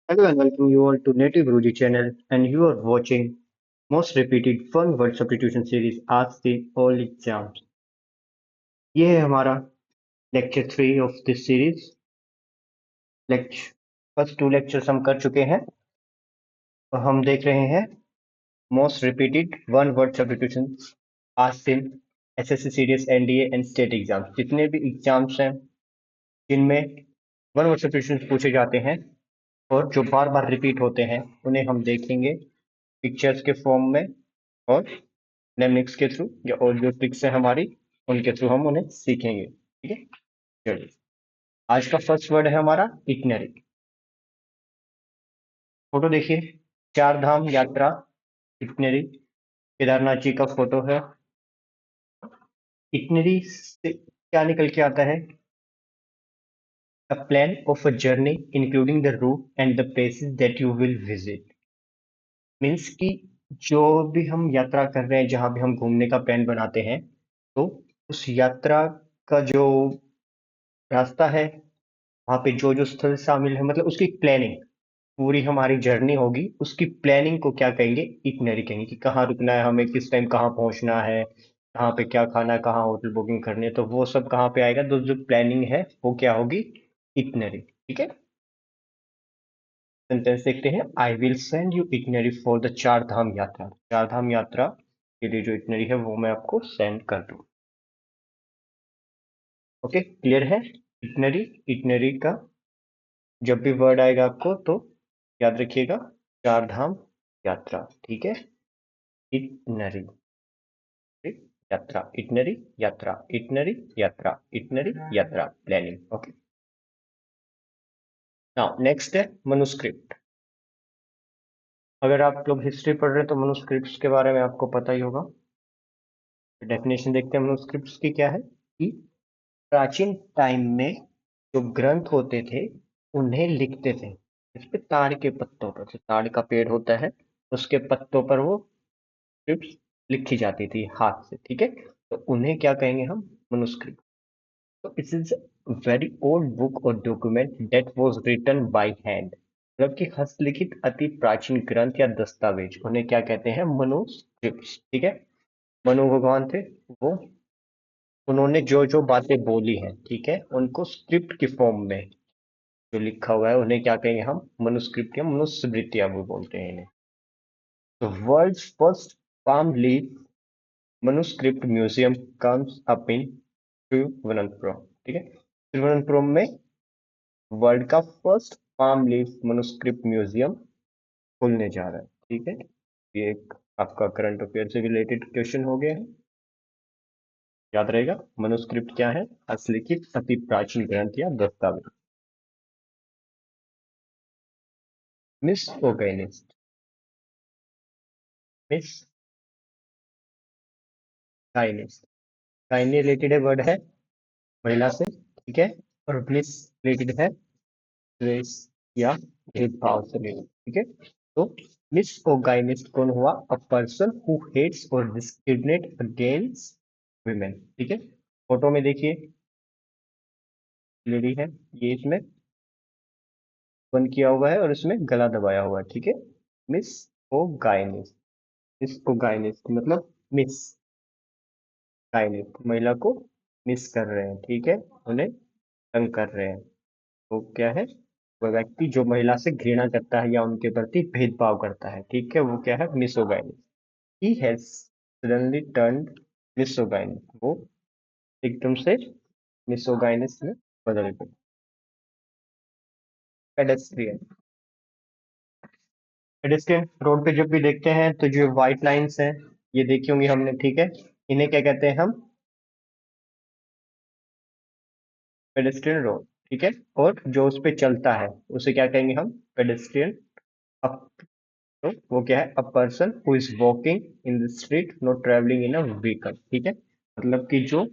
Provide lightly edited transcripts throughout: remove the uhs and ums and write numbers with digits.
Hello and welcome you all to Native Ruji channel and you are watching most repeated one word substitution series Ask the All Exams. ये है हमारा lecture 3 of this series. Lecture first 2 lectures हम कर चुके हैं और हम देख रहे हैं most repeated one word substitution asked in SSC CDS NDA and state exams. जितने भी एग्जाम्स हैं जिनमें वन वर्ड सब्स्टिट्यूशन पूछे जाते हैं और जो बार बार रिपीट होते हैं उन्हें हम देखेंगे पिक्चर्स के फॉर्म में और नेमनिक्स के थ्रू या और जो ट्रिक्स है हमारी उनके थ्रू हम उन्हें सीखेंगे। ठीक है, चलिए आज का फर्स्ट वर्ड है हमारा इटनरी। फोटो देखिए, चार धाम यात्रा इटनरी, केदारनाथ जी का फोटो है। इटनरी से क्या निकल के आता है? A plan of a journey including the route and the places that you will visit. Means कि जो भी हम यात्रा कर रहे हैं, जहां भी हम घूमने का प्लान बनाते हैं, तो उस यात्रा का जो रास्ता है, वहाँ पे जो जो स्थल शामिल है, मतलब उसकी प्लानिंग, पूरी हमारी जर्नी होगी, उसकी प्लानिंग को क्या कहेंगे? इटनरी कहेंगे। कि कहाँ रुकना है हमें, किस टाइम कहाँ पहुंचना है, कहाँ पे क्या खाना है, कहाँ होटल बुकिंग करनी है, तो वो सब कहाँ पे आएगा? तो जो प्लानिंग है वो क्या होगी? इटनरी। ठीक है, सेंटेंस देखते हैं। I will send you itinerary for the चार धाम यात्रा। चार धाम यात्रा के लिए जो इटनरी है वो मैं आपको सेंड कर दूँ। ओके, क्लियर है? इटनरी, इटनरी का जब भी वर्ड आएगा आपको तो याद रखिएगा, चार धाम यात्रा। ठीक है, इटनरी, ठीक? यात्रा, इटनरी, यात्रा, इटनरी, यात्रा, इटनरी, यात्रा, प्लानिंग। ओके, नाउ नेक्स्ट है मनुस्क्रिप्ट। अगर आप लोग हिस्ट्री पढ़ रहे हैं तो मनुस्क्रिप्ट्स के बारे में आपको पता ही होगा। डेफिनेशन देखते हैं मनुस्क्रिप्ट्स की क्या है कि प्राचीन टाइम में जो ग्रंथ होते थे उन्हें लिखते थे इस पे ताड़ के पत्तों पर। जो ताड़ का पेड़ होता है उसके पत्तों पर वो स्क्रिप्ट लिखी जाती थी हाथ से। ठीक है, तो उन्हें क्या कहेंगे हम? मनुस्क्रिप्ट। तो it is very old book और document that was written by hand. मतलब कि हस्तलिखित अति प्राचीन ग्रंथ या दस्तावेज, उन्हें क्या कहते हैं? मनुस्क्रिप्ट। ठीक है, मनु भगवान थे वो, उन्होंने जो जो बातें बोली हैं, ठीक है, उनको स्क्रिप्ट की फॉर्म में जो लिखा हुआ है उन्हें क्या कहेंगे हम? मनुस्क्रिप्ट या मनुस्मृतियां भी बोलते हैं इन्हें। तो world's first palm leaf manuscript museum comes up in Thiruvananthapuram. ठीक है, तिरुवनंतपुरम में वर्ल्ड का first palm leaf manuscript museum खुलने जा रहा है। ठीक है, ये एक आपका करंट अफेयर से रिलेटेड क्वेश्चन हो गया है, याद रहेगा। मनुस्क्रिप्ट क्या है? हस्तलिखित अति प्राचीन ग्रंथ या दस्तावेज। Misogynist, misogynist, gyne related है, वर्ड है महिला से। ठीक है, और मिस रिलेटेड है रेस या भेदभाव से रिलेटेड। ठीक है, तो मिसओगाइनिस्ट कौन हुआ? अ पर्सन हु हेट्स और डिस्क्रिमिनेट अगेंस्ट वुमेन। ठीक है, फोटो में देखिए लेडी है, ये इसमें बंद किया हुआ है और इसमें गला दबाया हुआ है। ठीक है, मिस ओ गाइनिस्ट, मिस ओ गाइनिस्ट मतलब मिस गाइनिस्ट, महिला को मिस कर रहे हैं। ठीक है, उन्हें तंग कर रहे हैं। तो क्या है? वह व्यक्ति जो महिला से घृणा करता है या उनके प्रति भेदभाव करता है। ठीक है, वो क्या है? मिसोगाइनिक। ही हैज सडनली टर्न्ड मिसोगाइनिक, वो एकदम से मिसोगाइनिस में बदल गए। पेडेस्ट्रियन, पेडेस्ट्रियन रोड पे जब भी देखते हैं तो जो व्हाइट लाइंस हैं ये देखी होंगी हमने। ठीक है, इन्हें क्या कहते हैं हम? Pedestrian road. ठीक है, और जो उस पे चलता है उसे क्या कहेंगे हम? पेडेस्ट्रियन। तो वो क्या है? अ person who is walking in the street not travelling in a vehicle. ठीक है, मतलब कि जो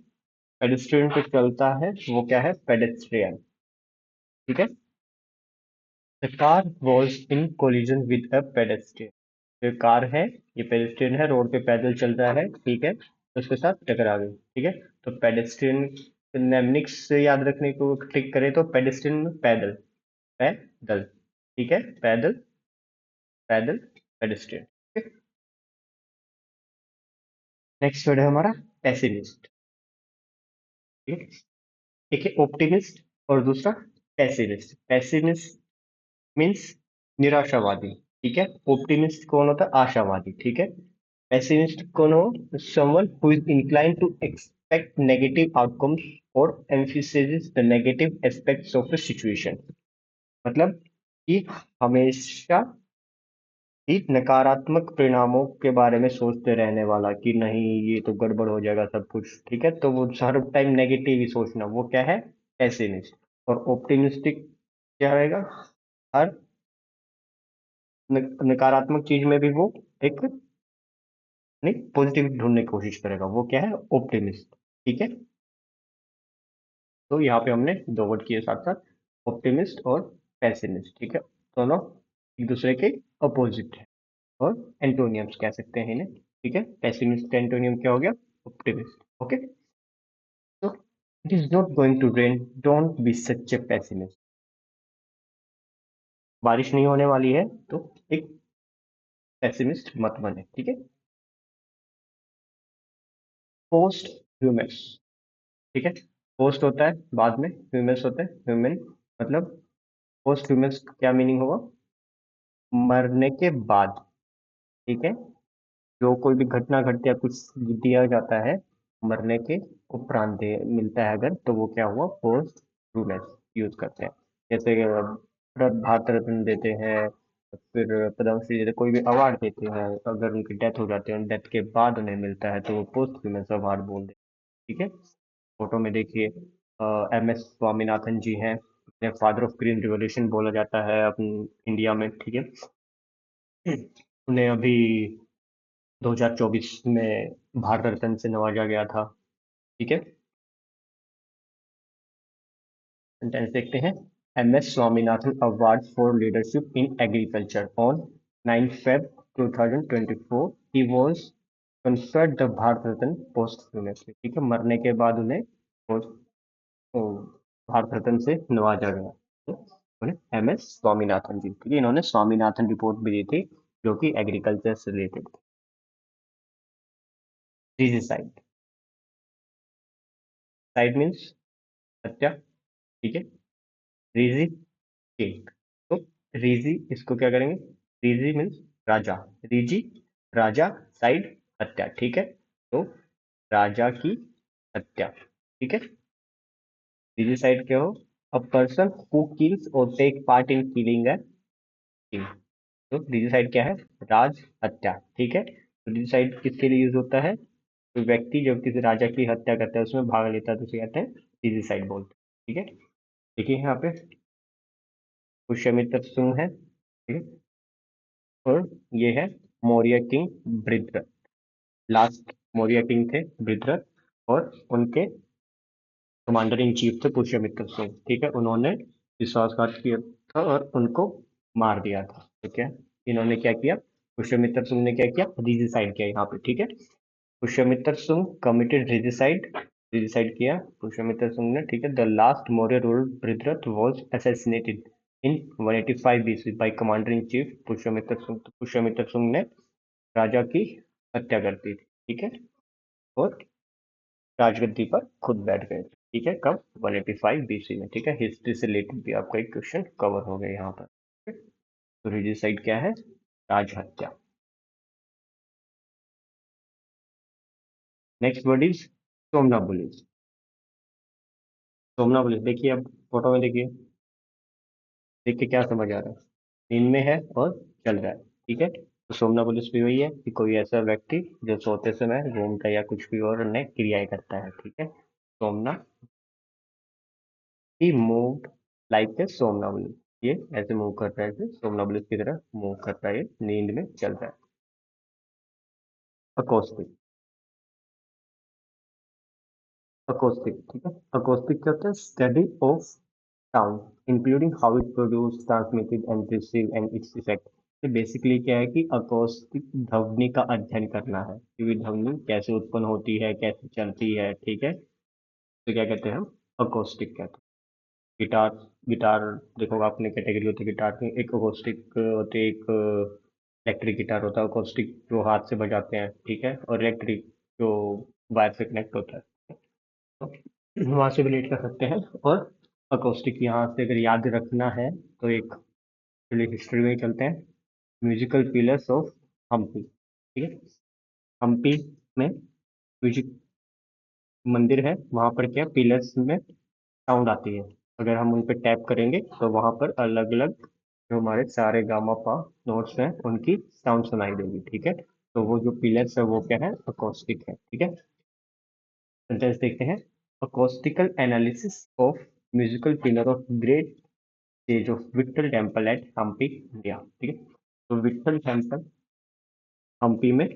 पेडेस्ट्रियन पे चलता है वो क्या है? पेडेस्ट्रियन। ठीक है, the car was in collision with a pedestrian. जो कार है ये पेडेस्ट्रियन है, रोड पे पैदल चल रहा है। ठीक है, तो उसके साथ टकरा गई। ठीक है, तो पेडेस्ट्रियन नेमनिक्स से याद रखने को ट्रिक करें तो पेडेस्ट्रियन पैदल, पैदल। ठीक है, पैदल, पैदल, पेडेस्ट्रियन। नेक्स्ट वर्ड है हमारा पेसिमिस्ट। ठीक है, एक है ऑप्टिमिस्ट और दूसरा पेसिमिस्ट। पेसिमिस्ट मीन्स निराशावादी, ठीक है। ऑप्टिमिस्ट कौन होता है? आशावादी, ठीक है। पेसिमिस्ट कौन हो? Someone who is inclined to expect negative outcomes और emphasizes the negative aspects of the situation. मतलब कि हमेशा ही नकारात्मक परिणामों के बारे में सोचते रहने वाला, कि नहीं ये तो गड़बड़ हो जाएगा सब कुछ, ठीक है। तो वो हर टाइम नेगेटिव ही सोचना, वो क्या है? पेसिमिस्ट। और ऑप्टिमिस्टिक क्या रहेगा? हर नकारात्मक चीज में भी वो एक नहीं पॉजिटिव ढूंढने की कोशिश करेगा, वो क्या है? ऑप्टिमिस्ट, ठीक है। तो यहाँ पे हमने दो वर्ड किए साथ साथ, ऑप्टिमिस्ट और पेसिमिस्ट, ठीक है। दोनों एक दूसरे के अपोजिट है और एंटोनियम्स कह सकते हैं इन्हें, ठीक है। पेसिमिस्ट का एंटोनियम क्या हो गया? Optimist, okay. तो it is not going to rain, don't be such a pessimist. बारिश नहीं होने वाली है तो एक पेसिमिस्ट मत बने, ठीक है। पोस्ट ह्यूमस, ठीक है। पोस्ट होता है बाद में, ह्यूमस होता है ह्यूमन। मतलब पोस्ट ह्यूमस क्या मीनिंग होगा? मरने के बाद, ठीक है। जो कोई भी घटना घटती है, कुछ दिया जाता है मरने के उपरांत मिलता है अगर, तो वो क्या हुआ? पोस्ट ह्यूमस यूज करते हैं। जैसे भारत रत्न देते हैं, फिर पद्मश्री देते, कोई भी अवार्ड देते हैं, अगर उनकी डेथ हो जाती है, डेथ के बाद उन्हें मिलता है, तो वो पोस्ट ह्यूमस अवार्ड बोल देते हैं, ठीक है। फोटो में देखिए, एम एस स्वामीनाथन जी हैं, उन्हें फादर ऑफ ग्रीन रिवॉल्यूशन बोला जाता है अपने इंडिया में, ठीक है। उन्हें अभी 2024 में भारत रत्न से नवाजा गया था, ठीक है। सेंटेंस देखते हैं। M S Swaminathan award for leadership in agriculture on 9 Feb 2024 he was conferred the Bharat Ratna posthumously, ठीक है। मरने के बाद उन्हें तो भारत रत्न से नवाजा गया, तो उन्हें एम एस स्वामीनाथन जी, ठीक है। इन्होंने स्वामीनाथन रिपोर्ट भी दी थी जो कि एग्रीकल्चर से रिलेटेड थी। रिजिसाइड, साइड मीन्स हत्या, ठीक है। रिजी किंग, तो रिजी इसको क्या करेंगे? रिजी मीन्स राजा, रिजी राजा, साइड हत्या, ठीक है। तो राजा की हत्या, ठीक है। रिजी साइड क्या हो? अ पर्सन हु किल्स और take part in killing a king. तो रिजिसाइड क्या है? राज हत्या, ठीक है। तो रिजिसाइड किसके लिए यूज होता है? तो व्यक्ति जब किसी राजा की हत्या करता है, उसमें भाग लेता है, तो उसे कहते हैं रिजिसाइड बोलते हैं, ठीक है। देखिए यहाँ पे पुष्यमित्र सुंग है, ठीक है। और ये है Maurya king Brihadratha. Last Maurya king थे बृहद्रथ, और उनके कमांडर इन चीफ थे पुष्यमित्र सिंह, ठीक है। उन्होंने विश्वासघात किया था और उनको मार दिया था, ठीक है। इन्होंने क्या किया? पुष्यमित्र सिंह ने क्या किया? रिजिसाइड किया यहाँ पे, ठीक है। पुष्यमित्र सिंह कमिटेड रिजिसाइड, रिजिसाइड किया पुष्यमित्र सिंह ने, ठीक है। The last Maurya ruler Brihadratha was assassinated in 185 BC bye commander in chief Pushyamitra Singh. तो पुष्यमित्र सिंह ने राजा की हत्या कर दी थी, ठीक है। और राजगद्दी पर खुद बैठ गए थे, ठीक है। कब? 185 बीसी में, ठीक है। हिस्ट्री से रिलेटेड भी आपका एक क्वेश्चन कवर हो गया यहाँ पर, ठीक है? तो रिजिसाइड क्या है? राज हत्या। Next word is somnambulist. Somnambulist देखिए, अब फोटो में देखिए, देख के क्या समझ आ रहा है? नींद में है और चल रहा है, ठीक है। तो सोमनाबुलिस भी वही है कि कोई ऐसा व्यक्ति जो सोते समय घूमता है या कुछ भी और अन्य क्रियाएं करता है, ठीक है। सोमना, ही मूव्ड लाइक ए सोमनाबुलिस, ये ऐसे मूव कर रहा है, ऐसे सोमनाबुलिस की तरह मूव कर रहा है, ये नींद में चल रहा है। अकोस्टिक, अकोस्टिक, ठीक है। अकोस्टिक क्या होता है? Study of sound including how it produce, transmitted and receive and its effect. ये बेसिकली क्या है कि अकोस्टिक ध्वनि का अध्ययन करना है, कि ध्वनि कैसे उत्पन्न होती है, कैसे चलती है, ठीक है। तो क्या कहते हैं हम? अकोस्टिक कहते हैं। गिटार गिटार देखोगे आपने, कैटेगरी होती है गिटार की, एक अकोस्टिक होती है, एक इलेक्ट्रिक गिटार होता है। अकोस्टिक जो हाथ से बजाते हैं, ठीक है, और इलेक्ट्रिक जो वायर से कनेक्ट होता है, तो वहाँ से रिलेट कर सकते हैं। और अकोस्टिक यहाँ से अगर याद रखना है तो एक चलिए हिस्ट्री में ही चलते हैं। म्यूजिकल पिलर्स ऑफ हम्पी, ठीक है। हम्पी में म्यूजिक मंदिर है, वहाँ पर क्या पिलर्स में साउंड आती है। अगर हम उन पे टैप करेंगे तो वहाँ पर अलग अलग जो हमारे सारे गामा पा नोट्स हैं उनकी साउंड सुनाई देगी, ठीक है। तो वो जो पिलर्स है वो क्या है, अकोस्टिक है, ठीक है। सेंटेंस देखते हैं। Acoustical analysis of musical pillar of great stage of Vitthal temple at Hampi India, ठीक है। तो विट्ठल टेम्पल हम्पी में,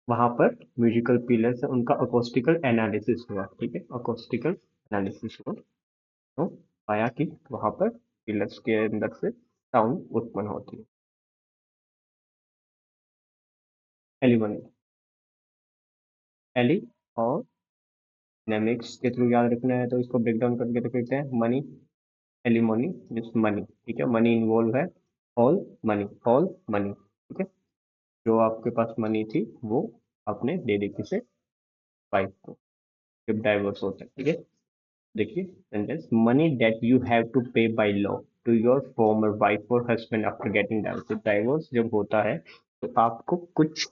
वहां पर म्यूजिकल पिलर्स है, उनका अकोस्टिकल एनालिसिस हुआ, ठीक है। अकोस्टिकल एनालिसिस हुआ तो पाया कि वहां पर पिलर्स के अंदर से साउंड उत्पन्न होती है। एलिमनी, एली और नेमिक्स के थ्रू याद रखना है तो इसको ब्रेक डाउन करके देख लेते हैं। मनी, एलिमनी मीन्स मनी, ठीक है। मनी इन्वॉल्व है, ऑल मनी, ऑल मनी, ठीक है। जो आपके पास मनी थी वो आपने दे दी किसे, वाइफ को, जब डाइवोर्स होता है, ठीक है। देखिए sentence, money that you have to pay by law to your former wife or husband after getting divorce. Divorce जब होता है तो आपको कुछ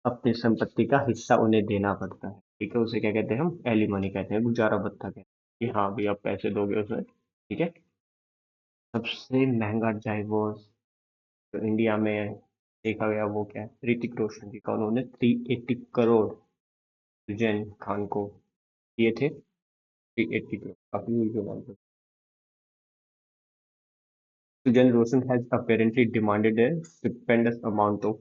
अपनी संपत्ति का हिस्सा उन्हें देना पड़ता है, ठीक है। उसे क्या कहते हैं, हम एलिमनी कहते हैं, गुजारा भत्ता कहते हैं कि हाँ भी आप पैसे दोगे उसे, ठीक है। सबसे महंगा डाइवोर्स जो इंडिया में देखा गया वो क्या है, ऋतिक रोशन जी का। उन्होंने 380 करोड़ जैन खान को दिए थे, 380 करोड़, काफी हुई जो बात है। Sujan Rosen has apparently demanded a stupendous amount of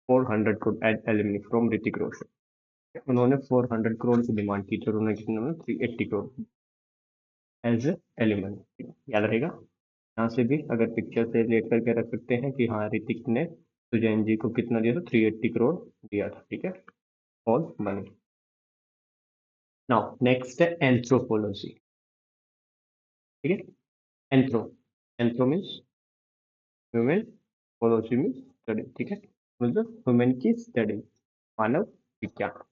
400 crore as alimony from Hrithik Roshan. उन्होंने 400 करोड़ की डिमांड की थी और उन्होंने कितने में, 380 करोड़ एज एलिमनी, याद रहेगा। यहाँ से भी अगर पिक्चर से रिलेट करके रख सकते हैं कि हाँ ऋतिक ने सुजैन जी को कितना दिया था, 380 करोड़ दिया था, ठीक है, ऑल मनी। नाउ नेक्स्ट है एंथ्रोपोलॉजी, ठीक है। Anthro, anthro means human, pology means study, ठीक है, मतलब ह्यूमन की स्टडी, मानव विज्ञान,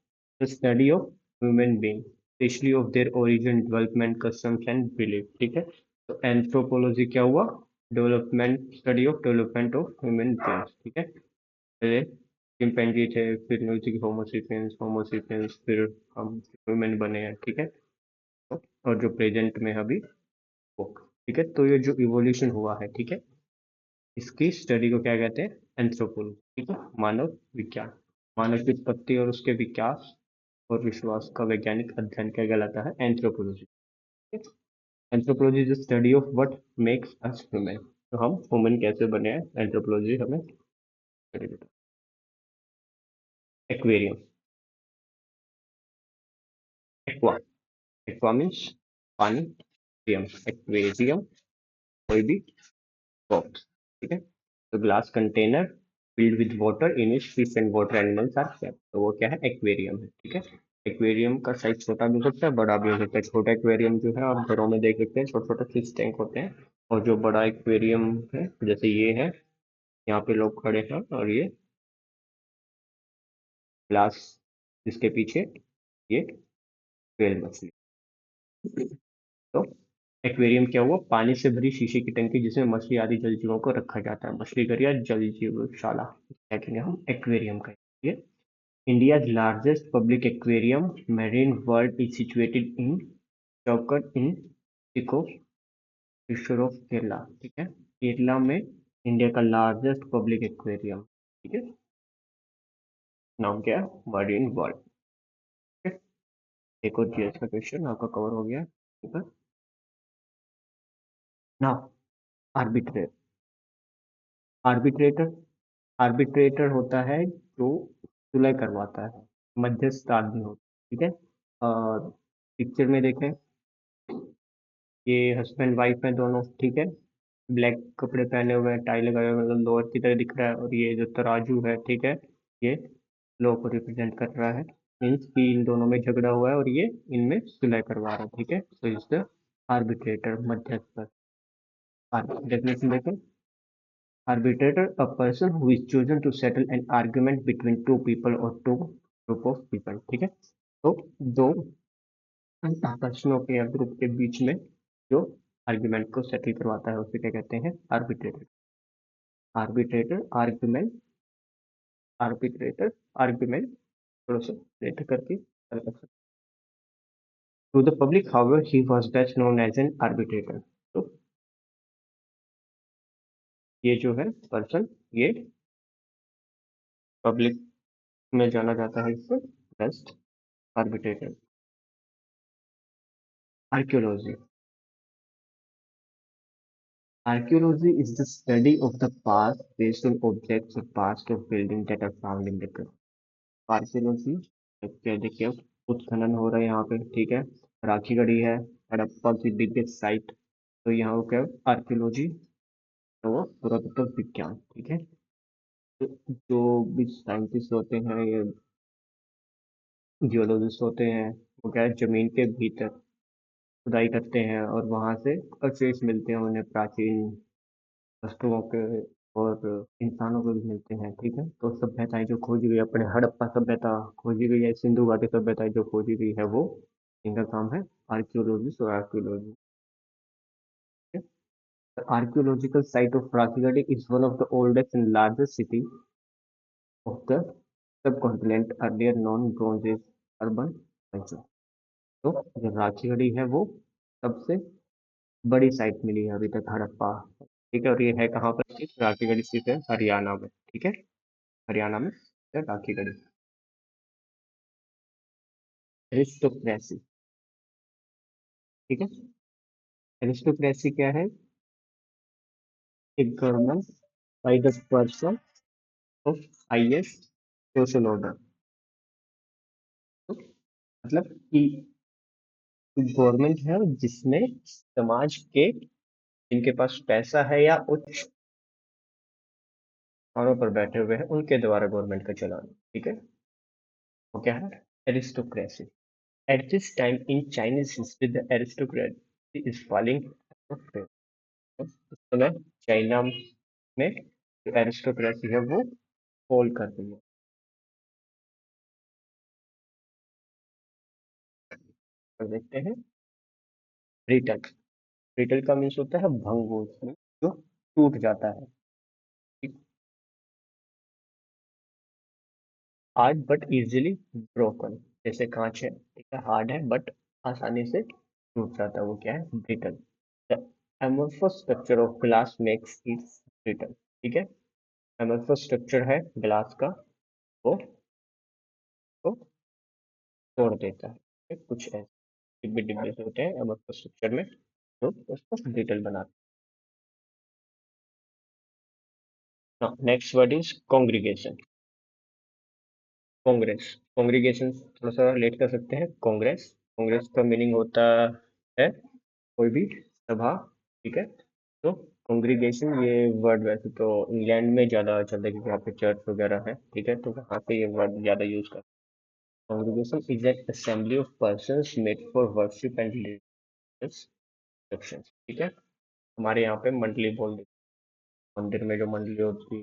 the study of human being, specially of their origin, development, customs and belief, ठीक है। तो एंथ्रोपोलॉजी क्या हुआ, development, study of development of human beings, ठीक है। पहले चिंपैंजी थे, फिर म्यूजिक होमोसेपियंस, होमोसेपियंस, फिर हम ह्यूमन बने हैं, ठीक है। और जो प्रेजेंट में अभी वो, ठीक है। तो ये जो इवोल्यूशन हुआ है, ठीक है, इसकी स्टडी को क्या कहते हैं, एंथ्रोपोलॉजी, ठीक है, मानव विज्ञान। मानव की उत्पत्ति और उसके विकास और विश्वास का वैज्ञानिक अध्ययन क्या कहलाता है, anthropology. Anthropology is study of what makes us human, तो हम ह्यूमन कैसे बने हैं, एंथ्रोपोलॉजी हमें study करता है। एक्वेरियम, एक्वा, एक्वा मीन्स पानी, रियम, एक्वेरियम कोई भी बॉक्स, ठीक है। तो glass container filled with water in which fish and water animals are kept, तो वो क्या है, एक्वेरियम है, ठीक है। एक्वेरियम का साइज छोटा भी हो सकता है, बड़ा भी हो सकता है। छोटा एक्वेरियम जो है आप घरों में देख सकते हैं, छोटे छोटे फिश टैंक होते हैं। और जो बड़ा एक्वेरियम है जैसे ये है, यहाँ पे लोग खड़े हैं और ये ग्लास, जिसके पीछे ये व्हेल मछली, तो एक्वेरियम क्या हुआ, पानी से भरी शीशे की टंकी जिसमें मछली आदि जल जीवों को रखा जाता है। मछली घर या जल जीवशाला क्या कहेंगे हम, एक्वेरियम कहेंगे। India's largest public aquarium, Marine World, is situated in Chowkat in Tikop, Thrissur of Kerala, ठीक है। केरला में इंडिया का लार्जेस्ट पब्लिक एक्वेरियम, ठीक है, नाम क्या है, मरीन वर्ल्ड, ठीक है। एक और जीएस का क्वेश्चन आपका कवर हो गया, ठीक है। नाउ आर्बिट्रेटर, आर्बिट्रेटर, आर्बिट्रेटर होता है जो सुलह करवाता है, मध्यस्थ आदमी होता है, ठीक है। पिक्चर में देखें, ये हस्बैंड वाइफ है दोनों, ठीक है। ब्लैक कपड़े पहने हुए हैं, टाई लगाए हुए हैं, मतलब लोअर की तरह दिख रहा है। और ये जो तराजू है, ठीक है, ये लॉ को रिप्रेजेंट कर रहा है, मीन्स कि इन दोनों में झगड़ा हुआ है और ये इनमें सुलह करवा रहा है, ठीक है। तो इज द आर्बिट्रेटर, मध्यस्थ। डेफिनेशन देखें, arbitrator a person who is chosen to settle an argument between two people or two group of people। ठीक है, तो दो पर्सनों के या ग्रुप के बीच में जो आर्ग्यूमेंट को सेटल करवाता है उसे क्या कहते हैं, arbitrator. Arbitrator argument, arbitrator argument, थोड़ा सा लेट करके to the public however he was best known as an arbitrator. तो ये जो है पर्सन, ये पब्लिक में जाना जाता है इससे best arbitrator. Archaeology, archaeology is the study of the past based on objects or parts of buildings that are found in the ground। Archaeology, क्या देखिए उत्खनन हो रहा है यहाँ पे, ठीक है, राखी गढ़ी है, हड़प्पा की बिगेस्ट साइट, तो यहाँ वो क्या आर्कियोलॉजी, तो वो पुरातत्व विज्ञान। ठीक है, तो जो भी साइंटिस्ट होते हैं, ये जियोलॉजिस्ट होते हैं, वो क्या है जमीन के भीतर खुदाई करते हैं और वहां से अवशेष मिलते हैं उन्हें, प्राचीन वस्तुओं के और इंसानों को भी मिलते हैं। ठीक है, तो सभ्यताएं जो खोजी गई, अपने हड़प्पा सभ्यता खोजी गई है, सिंधु घाटी सभ्यताएं जो खोजी गई है, वो इनका काम है आर्कियोलॉजिस्ट और archaeology. The archaeological site of Rakhigarhi is one of the oldest and largest city of the subcontinent, earlier known Bronze Age urban culture। तो जो राखीगढ़ी है वो सबसे बड़ी साइट मिली है अभी तक हड़प्पा। ठीक है, और ये है कहाँ पर स्थित, राखीगढ़ी स्थित है हरियाणा में। ठीक है, हरियाणा में है राखीगढ़ी। एरिस्टोक्रेसी, ठीक है, एरिस्टोक्रेसी क्या है, एक government by the person of highest social order. मतलब कि गवर्नमेंट है जिसमें समाज के जिनके पास पैसा है या उच्च स्थानों पर बैठे हुए हैं उनके द्वारा गवर्नमेंट का चलाना। ठीक है, वो क्या है, aristocracy. At this time in Chinese history the aristocracy is falling. इस समय चाइना में जो एरिस्टोक्रेसी है वो फॉल कर रही है। तो देखते हैं ब्रिटन। ब्रिटन का मीन्स होता है भंगुर, जो टूट जाता है। हार्ड बट इजीली ब्रोकन, जैसे कांच है, ठीक है, हार्ड है बट आसानी से टूट जाता है, वो क्या है, brittle. The amorphous structure of glass makes it brittle. ठीक है, amorphous स्ट्रक्चर है ग्लास का, वो तो तोड़ देता है। ठीक है? कुछ ऐसे डिब्बे डिब्बे से होते हैं amorphous स्ट्रक्चर में, तो उसको ब्रिटल बनाते हैं। Next word is congregation. Congress, congregation थोड़ा सा लेट कर सकते हैं। कांग्रेस, कांग्रेस का मीनिंग होता है कोई भी सभा। ठीक है, तो कांग्रीगेशन ये वर्ड वैसे तो इंग्लैंड में ज़्यादा चलता है क्योंकि यहाँ पे चर्च वगैरह है। ठीक है, तो वहाँ पे ये वर्ड ज़्यादा यूज करते हैं। Congregation is an assembly of persons made for worship and religious instructions. ठीक है, हमारे यहाँ पे मंडली बोल देते हैं। मंदिर में जो मंडली होती है,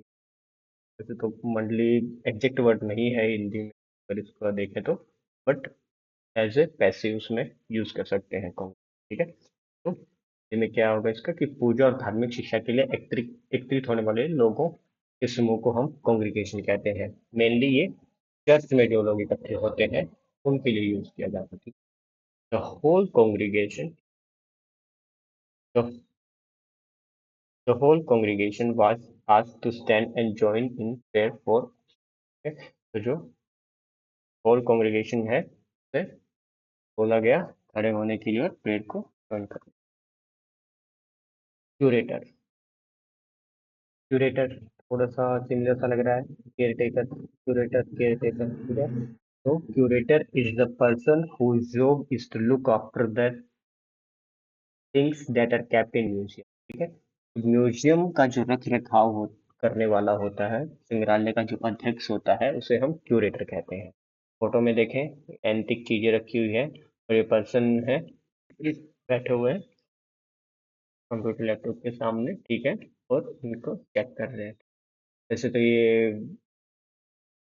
वैसे तो मंडली एग्जैक्ट वर्ड नहीं है हिंदी में अगर इसको देखें तो, बट एज ए पैसिव उसमें यूज कर सकते हैं कॉन्ग। ठीक है, तो इसमें क्या होगा इसका कि पूजा और धार्मिक शिक्षा के लिए एकत्रित होने वाले लोगों के समूह को हम कॉन्ग्रीगेशन कहते हैं। मेनली ये चर्च में जो लोग इकट्ठे होते हैं उनके लिए यूज किया जाता है। The whole congregation, the whole congregation was asked to stand and join in prayer for. तो जो होल कॉन्ग्रीगेशन है उसे बोला गया खड़े होने के लिए और प्रेयर को ज्वाइन करने। क्यूरेटर, क्यूरेटर थोड़ा सा सिमिलर सा लग रहा है, care taker, curator care taker. ठीक है, तो curator is the person whose job is to look after the things that are kept in museum। ठीक है, म्यूजियम का जो रख रखाव करने वाला होता है, संग्रहालय का जो अध्यक्ष होता है उसे हम क्यूरेटर कहते हैं। फोटो में देखें एंटिक चीजें रखी हुई है और ये पर्सन है बैठे हुए हैं कंप्यूटर लैपटॉप के सामने, ठीक है, और इनको चेक कर रहे हैं। वैसे तो ये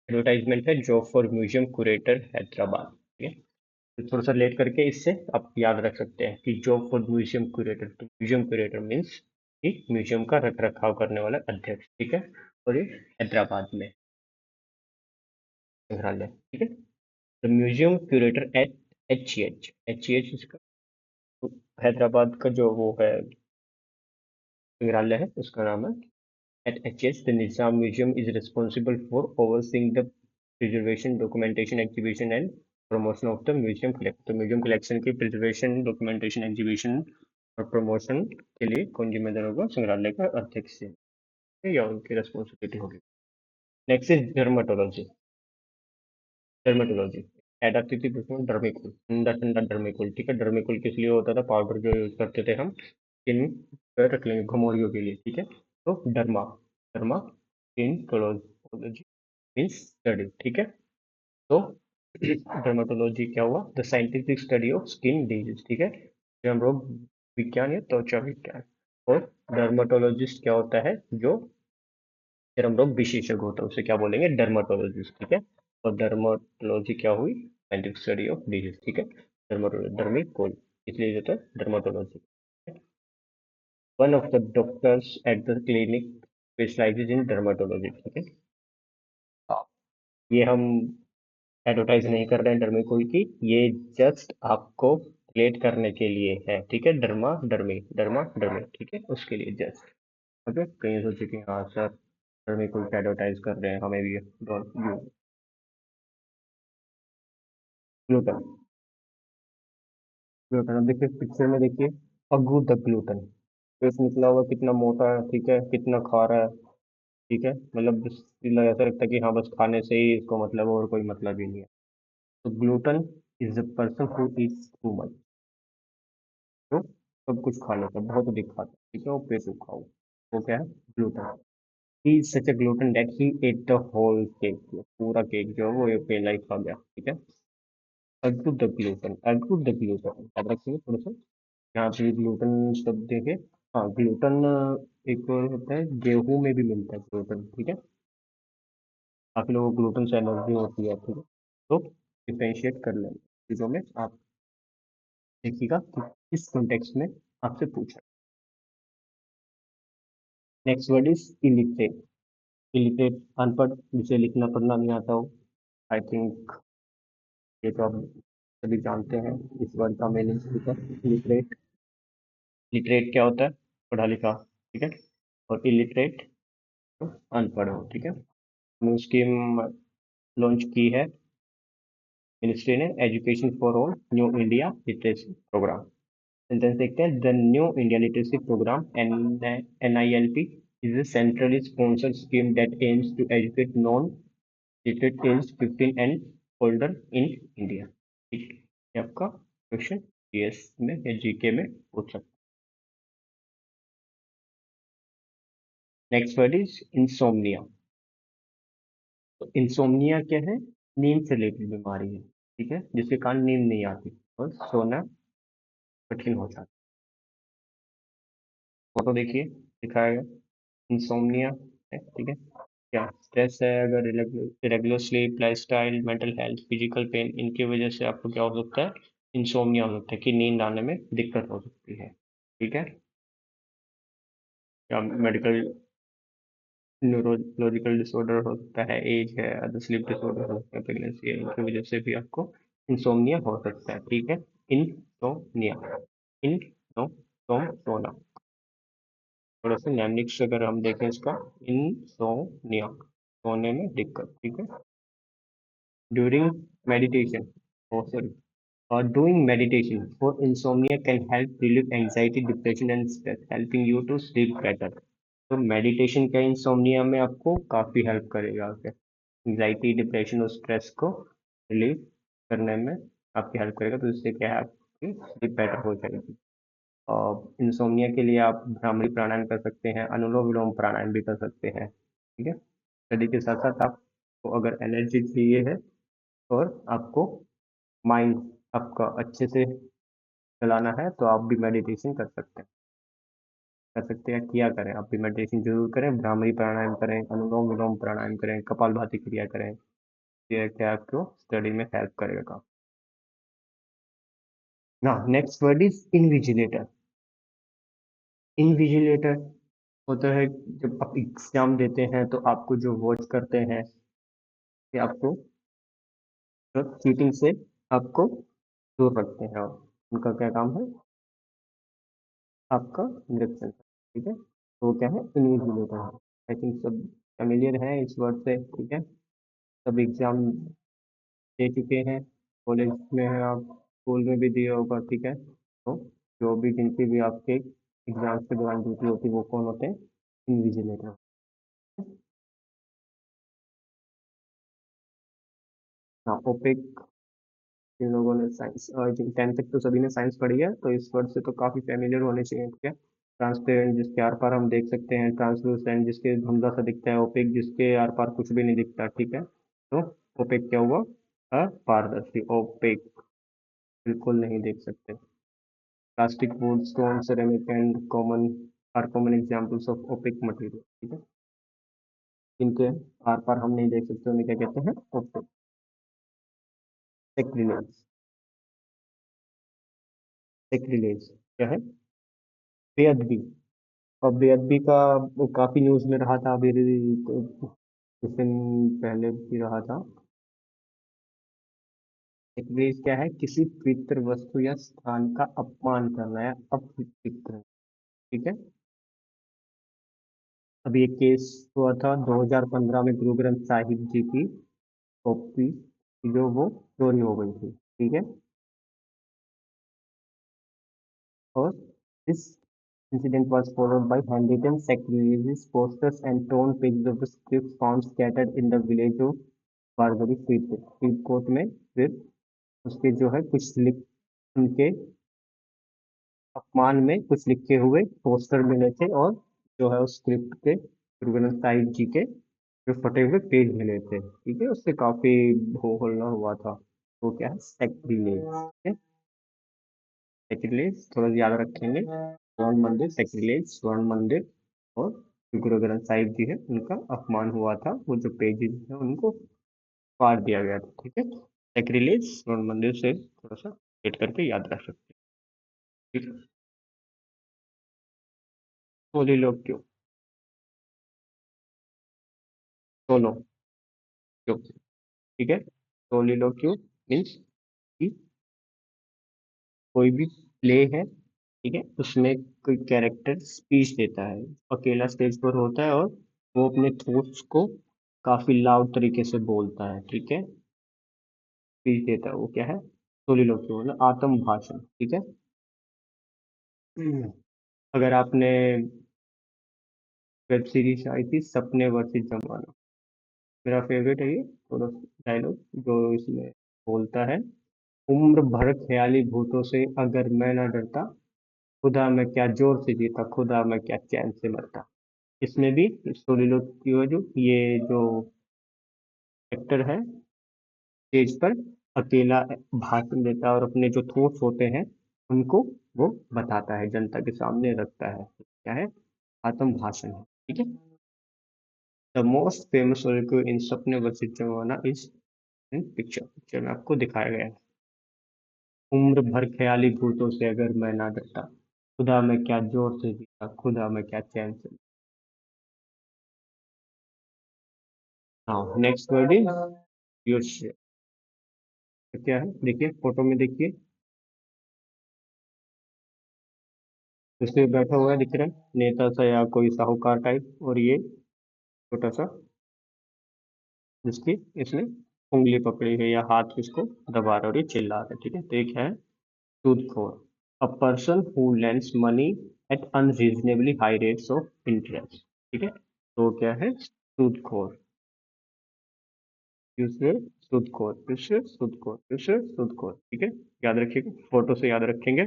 एडवर्टाइजमेंट है, job for museum curator Hyderabad, ठीक है। तो थोड़ा सा लेट करके इससे आप याद रख सकते हैं कि जॉब फॉर म्यूजियम क्यूरेटर, तो म्यूजियम क्यूरेटर मीन्स कि म्यूजियम का रख रखाव करने वाला अध्यक्ष, ठीक है। और ये हैदराबाद में संग्रहालय, ठीक है। The museum curator at H इसका हैदराबाद का जो वो है संग्रहालय है, उसका नाम है। At HS, the Nizam Museum is responsible for overseeing the preservation, documentation, exhibition and promotion of the museum collection. तो म्यूजियम कलेक्शन की प्रिजर्वेशन, डॉक्यूमेंटेशन, एग्जीबिशन और प्रमोशन के लिए कौन जिम्मेदार होगा? संग्रहालय का अध्यक्ष से, या उनकी रेस्पॉन्सिबिलिटी होगी। Next is dermatology. Dermatology add आती थी उसमें डर्मिकुल, ठंडा ठंडा डर्मिकुल, ठीक है। डर्मिकुल किस लिए होता था? पाउडर जो यूज करते थे हम स्किन पर रख लेंगे घमोरियों के लिए, ठीक है। तो derma, derma skin means study, ठीक है। तो डर्मेटोलॉजी क्या हुआ? The scientific study of skin disease, ठीक है। जो हम लोग विज्ञान या त्वचा विज्ञान। और डर्मेटोलॉजिस्ट क्या होता है? जो फिर हम लोग विशेषज्ञ होता है उसे क्या बोलेंगे? डर्मेटोलॉजिस्ट, ठीक है। और डर्मेटोलॉजी क्या हुई? साइंटिफिक स्टडी ऑफ डिजीज, ठीक है। डर्मेटोलॉजी डर्मिकोल, इसलिए जो है dermatology. One of the doctors at the clinic specialises in dermatology, ठीक है। हाँ, ये हम एडवर्टाइज नहीं कर रहे हैं डर्मिकुल की, ये जस्ट आपको रिलेट करने के लिए है, ठीक है। डर्मा डर्मी, ठीक है, उसके लिए जस्ट। ओके, कहीं सोचे कि हाँ सर डर्मिकुल का एडवर्टाइज कर रहे हैं, हमें भी ग्लूटन। ग्लूटन, अब देखिए पिक्चर में देखिए, अगू द ग्लूटन, फेस निकला हुआ, कितना मोटा है, ठीक है, कितना खा रहा है, ठीक है। मतलब ऐसा लगता है कि हाँ बस खाने से ही इसको मतलब है, और कोई मतलब ही नहीं है। तो gluten is the person who is too much, तो सब कुछ खा लेता है, बहुत अधिक खाता है, ठीक है, वो पेट सूखा हो, वो क्या है? Glutton. He is such a glutton that he ate the whole cake, पूरा केक जो है वो ये अकेला ही खा गया, ठीक है। अद्भुत द ग्लूटन, अद्भुत द ग्लूटन, याद रखिए थोड़ा सा, यहाँ पे ग्लूटन शब्द देखे। हाँ, ग्लूटन एक और होता है, गेहूं में भी मिलता है ग्लूटन, ठीक है। काफी लोगों को ग्लूटन से एलर्जी होती है, ठीक है। तो डिफरेंशिएट कर लेंगे चीजों में, आप देखिएगा कि किस कॉन्टेक्स्ट में आपसे पूछा। Next word is illiterate. Illiterate अनपढ़, जिसे लिखना पढ़ना नहीं आता हो। आई थिंक ये तो आप सभी जानते हैं इस वर्ड का मीनिंग, ठीक है। इलिटरेट, लिटरेट क्या होता है? पढ़ा लिखा, ठीक है। और इलिटरेट तो अनपढ़ हो, ठीक है। न्यू स्कीम लॉन्च की है मिनिस्ट्री ने, education for all new India literacy program. Sentence देखते हैं। The new India literacy program NILP is a centrally sponsored scheme that aims to educate non-literate aged 15 and older in India। ठीक, ये आपका question GS में या GK में पूछ सकते हैं। Next word is insomnia. तो इंसोम्निया क्या है? नींद से रिलेटेड बीमारी है, ठीक है, जिसके कारण नींद नहीं आती और सोना कठिन हो जाता है। फोटो देखिए, दिखाएगा इंसोम्निया है, ठीक है। क्या स्ट्रेस है? अगर irregular sleep, lifestyle, mental health, physical pain, इनकी वजह से आपको क्या हो सकता है? इंसोम्निया हो सकता है, कि नींद आने में दिक्कत हो सकती है, ठीक है। या मेडिकल न्यूरोलॉजिकल डिसऑर्डर हो सकता है, एज है, अदर स्लीप डिसऑर्डर हो सकता है, प्रेगनेंसी है, इनकी वजह से भी आपको इंसोम्निया हो सकता है, ठीक है। इंसोम्निया, इन नो सोम सोना, थोड़ा सा नेमनिक्स अगर हम देखें इसका, इंसोम्निया सोने में दिक्कत, ठीक है। During meditation, oh sorry, doing meditation for insomnia can help relieve anxiety, depression and stress, helping you to sleep better। तो मेडिटेशन क्या इंसोम्निया में आपको काफी हेल्प करेगा, एंजाइटी, डिप्रेशन और स्ट्रेस को रिलीव करने में आपकी हेल्प करेगा, तो इससे क्या है, आपकी स्लीप बेटर हो जाएगी। और इंसोम्निया के लिए आप भ्रामरी प्राणायाम कर सकते हैं, अनुलोम विलोम प्राणायाम भी कर सकते हैं, ठीक है। स्टडी के साथ साथ आपको अगर एनर्जी चाहिए है और आपको माइंड आपका अच्छे से चलाना है, तो आप भी मेडिटेशन कर सकते हैं। कर सकते हैं या किया करें, आप भी मेडिटेशन जरूर करें, भ्रामरी प्राणायाम करें, अनुलोम विलोम प्राणायाम करें, कपालभाति क्रिया करें। ये क्या आपको स्टडी में हेल्प करेगा। ना next word is invigilator. Invigilator होता है जब आप एग्जाम देते हैं तो आपको जो वॉच करते हैं, कि आपको चीटिंग से आपको दूर रखते हैं, और उनका क्या काम है, आपका निरीक्षण, ठीक है। तो वो क्या है, इनविजिलेटर है। आई थिंक सब फेमिलियर है इस वर्ड से, ठीक है। सब एग्जाम दे चुके हैं, कॉलेज में है आप, स्कूल में भी दिया होगा, ठीक है। तो जो भी जिनकी भी आपके एग्जाम्स के दौरान ड्यूटी होती है वो कौन होते हैं, इनविजिलेटर। हाँ, ओपेक। जिन लोगों ने साइंस, आई थिंक 10th तक तो सभी ने साइंस पढ़ी है, तो इस वर्ड से तो काफी फेमिलियर होने चाहिए, ठीक है। ट्रांसपेरेंट, जिसके आर पार हम देख सकते हैं, ट्रांसलूसेंट, जिसके धुंधला सा दिखता है, ओपेक, जिसके आर पार कुछ भी नहीं दिखता, ठीक है। तो ओपेक क्या हुआ, अपारदर्शी, ओपेक, बिल्कुल नहीं देख सकते। Plastic, wood, stone, ceramic and common are common examples of opaque material, ठीक है। इनके आर पार हम नहीं देख सकते, उन्हें क्या कहते हैं, ओपेक। सेक्रिलेज। सेक्रिलेज क्या है, बेअदबी। और बेअदबी का वो काफी न्यूज में रहा था अभी, कुछ दिन पहले भी रहा था। सेक्रिलेज क्या है, किसी पवित्र वस्तु या स्थान का अपमान करना या अपवित्र, ठीक है। अभी एक केस हुआ था 2015 में, गुरु ग्रंथ साहिब जी की कॉपी जो वो चोरी हो गई थी, ठीक है। और this incident was followed by handwritten sacrilegious posters and torn pages of the script found scattered in the village of Bargari Faridkot में। फिर उसके जो है कुछ लिख, उनके अपमान में कुछ लिखे हुए पोस्टर मिले थे, और जो है उस स्क्रिप्ट के, गुरु ग्रंथ साहिब जी के जो फटे हुए पेज मिले थे, ठीक है। उससे काफी हो हल्ला हुआ था। तो क्या है, सेक्रिलेज। सेक्रिलेज थोड़ा सा याद रखेंगे, स्वर्ण मंदिर, सेक्रिलेज स्वर्ण मंदिर, और जो गुरु ग्रंथ साहिब जी है उनका अपमान हुआ था, वो जो पेजेस है उनको फाड़ दिया गया था, ठीक है। सेक्रिलेज स्वर्ण मंदिर से थोड़ा सा गेट करके याद रख सकते हैं, ठीक है। सोली लोग क्यों, सोलो क्यों, ठीक है। सोली लोग क्यों मीन्स कि कोई भी प्ले है, ठीक है, उसमें कोई कैरेक्टर स्पीच देता है, अकेला स्टेज पर होता है, और वो अपने थॉट्स को काफी लाउड तरीके से बोलता है, ठीक है, स्पीच देता है, वो क्या है, सोलिलोक्य मतलब आत्म भाषण, ठीक है। अगर आपने, वेब सीरीज आई थी सपने वर्सेस जमाना, मेरा फेवरेट है ये थोड़ा डायलॉग जो इसमें बोलता है, उम्र भर ख्याली भूतों से अगर मैं ना डरता, खुदा मैं क्या जोर से जीता, खुदा मैं क्या चैन से मरता। इसमें भी सोलिलोक्य जो ये जो एक्टर है स्टेज पर अकेला भाषण देता है, और अपने जो थॉट्स होते हैं उनको वो बताता है, जनता के सामने रखता है, क्या है, आत्म भाषण है, ठीक है। द मोस्ट फेमस सोलिलोक्य इन सपने वर्सेस जमाना इज इन पिक्चर, पिक्चर में आपको दिखाया गया है। उम्र भर ख्याली भूतों से अगर मैं ना डरता, खुदा मैं क्या जोर से जीता, खुदा मैं क्या चैन से। हाँ, नेक्स्ट वर्ड इज योर। क्या है, देखिए फोटो में देखिए, उसपे बैठा हुआ है, दिख रहा है, नेता सा या कोई साहूकार टाइप, और ये छोटा सा जिसकी इसने उंगली पकड़ी हुई या हाथ इसको दबा रहा है, और ये चिल्ला रहा है, ठीक है। तो एक है सूदखोर, a person who lends money at unreasonably high rates of interest, ठीक है। तो क्या है, सूदखोर, दूसरे सूदखोर, दूसरे सूदखोर, दूसरे सूदखोर, ठीक है। याद रखिएगा, फोटो से याद रखेंगे।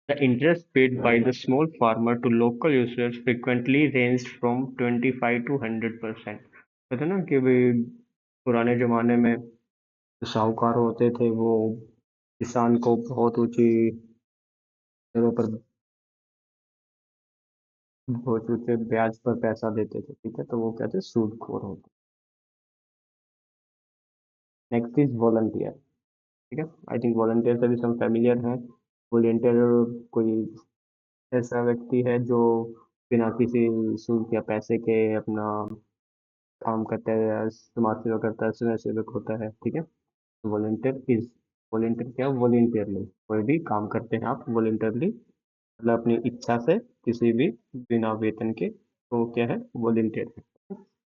The interest paid by the small farmer to local users frequently ranged from 25 to 100%। कहते हैं ना कि भाई पुराने जमाने में जो साहूकार होते थे वो किसान को बहुत ऊंची दरों पर बहुत ऊंचे ब्याज पर पैसा देते थे, ठीक है, तो वो कहते हैं सूदखोर होते। Next is volunteer. ठीक है, आई थिंक वॉलंटियर से भी सब फेमिलियर हैं। वॉलंटियर कोई ऐसा व्यक्ति है जो बिना किसी शुल्क या पैसे के अपना काम करता है या समाज सेवा करता है, स्वयं सेवक होता है, ठीक है। वॉलंटियर इज, वॉलंटियर क्या, वॉलंटियरली कोई भी काम करते हैं आप वॉलंटियरली, मतलब अपनी इच्छा से, किसी भी बिना वेतन के, तो क्या है, वॉलंटियर है।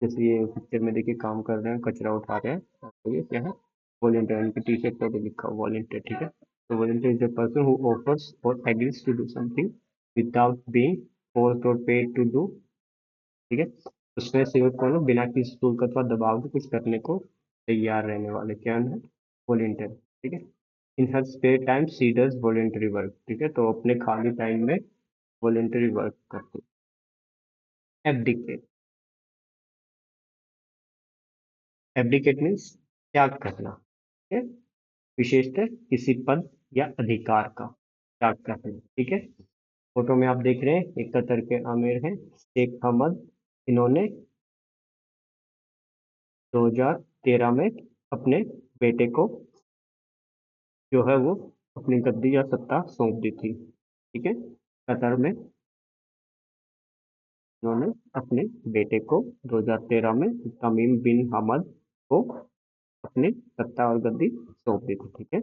जैसे ये पिक्चर में देखिए काम कर रहे हैं, कचरा उठा रहे हैं, तो ये क्या है, वॉलंटियर। इनकी टी शर्ट पर भी लिखा हुआ वॉलंटियर, ठीक है। तो volunteer is the person who offers or agrees to do something without being forced or paid to do, ठीक है। उसमें सेवक कौन है, बिना किसी शुल्क अथवा दबाव के कुछ करने को तैयार रहने वाले, क्या है, वॉलंटियर, ठीक है। In her spare time she does voluntary work, ठीक है, तो अपने खाली टाइम में वॉलंटरी वर्क करते हैं। एब्डिकेट, एब्डिकेट मीन्स त्याग करना, ठीक है, विशेषकर किसी पद या अधिकार का त्याग करना, ठीक है। फोटो में आप देख रहे हैं एक कतर के आमिर हैं शेख हमद। इन्होंने 2013 में अपने बेटे को जो है वो अपनी गद्दी या सत्ता सौंप दी थी, ठीक है। कतर में उन्होंने अपने बेटे को 2013 में तमीम बिन हमद को अपनी सत्ता और गद्दी सौंप दी थी, ठीक है।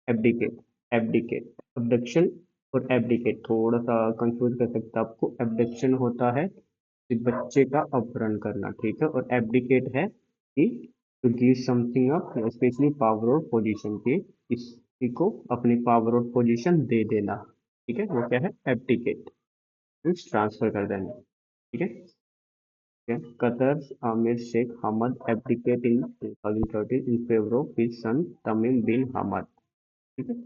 एब्डिकेट, एब्डिकेट, अब्डक्शन और एब्डिकेट थोड़ा सा कंफ्यूज कर सकता है आपको। एब्डक्शन होता है कि बच्चे का अपहरण करना, ठीक है, और एब्डिकेट है कि to give something up, especially power और पोजीशन की, किसी को अपनी पावर और पोजीशन दे देना, ठीक है, वो क्या है, एब्डिकेट मीन्स ट्रांसफर कर देना, ठीक है। Qatar's Amir Sheikh Hamad abdicated in 2013 in favor of his son Tamim bin Hamad, ठीक है।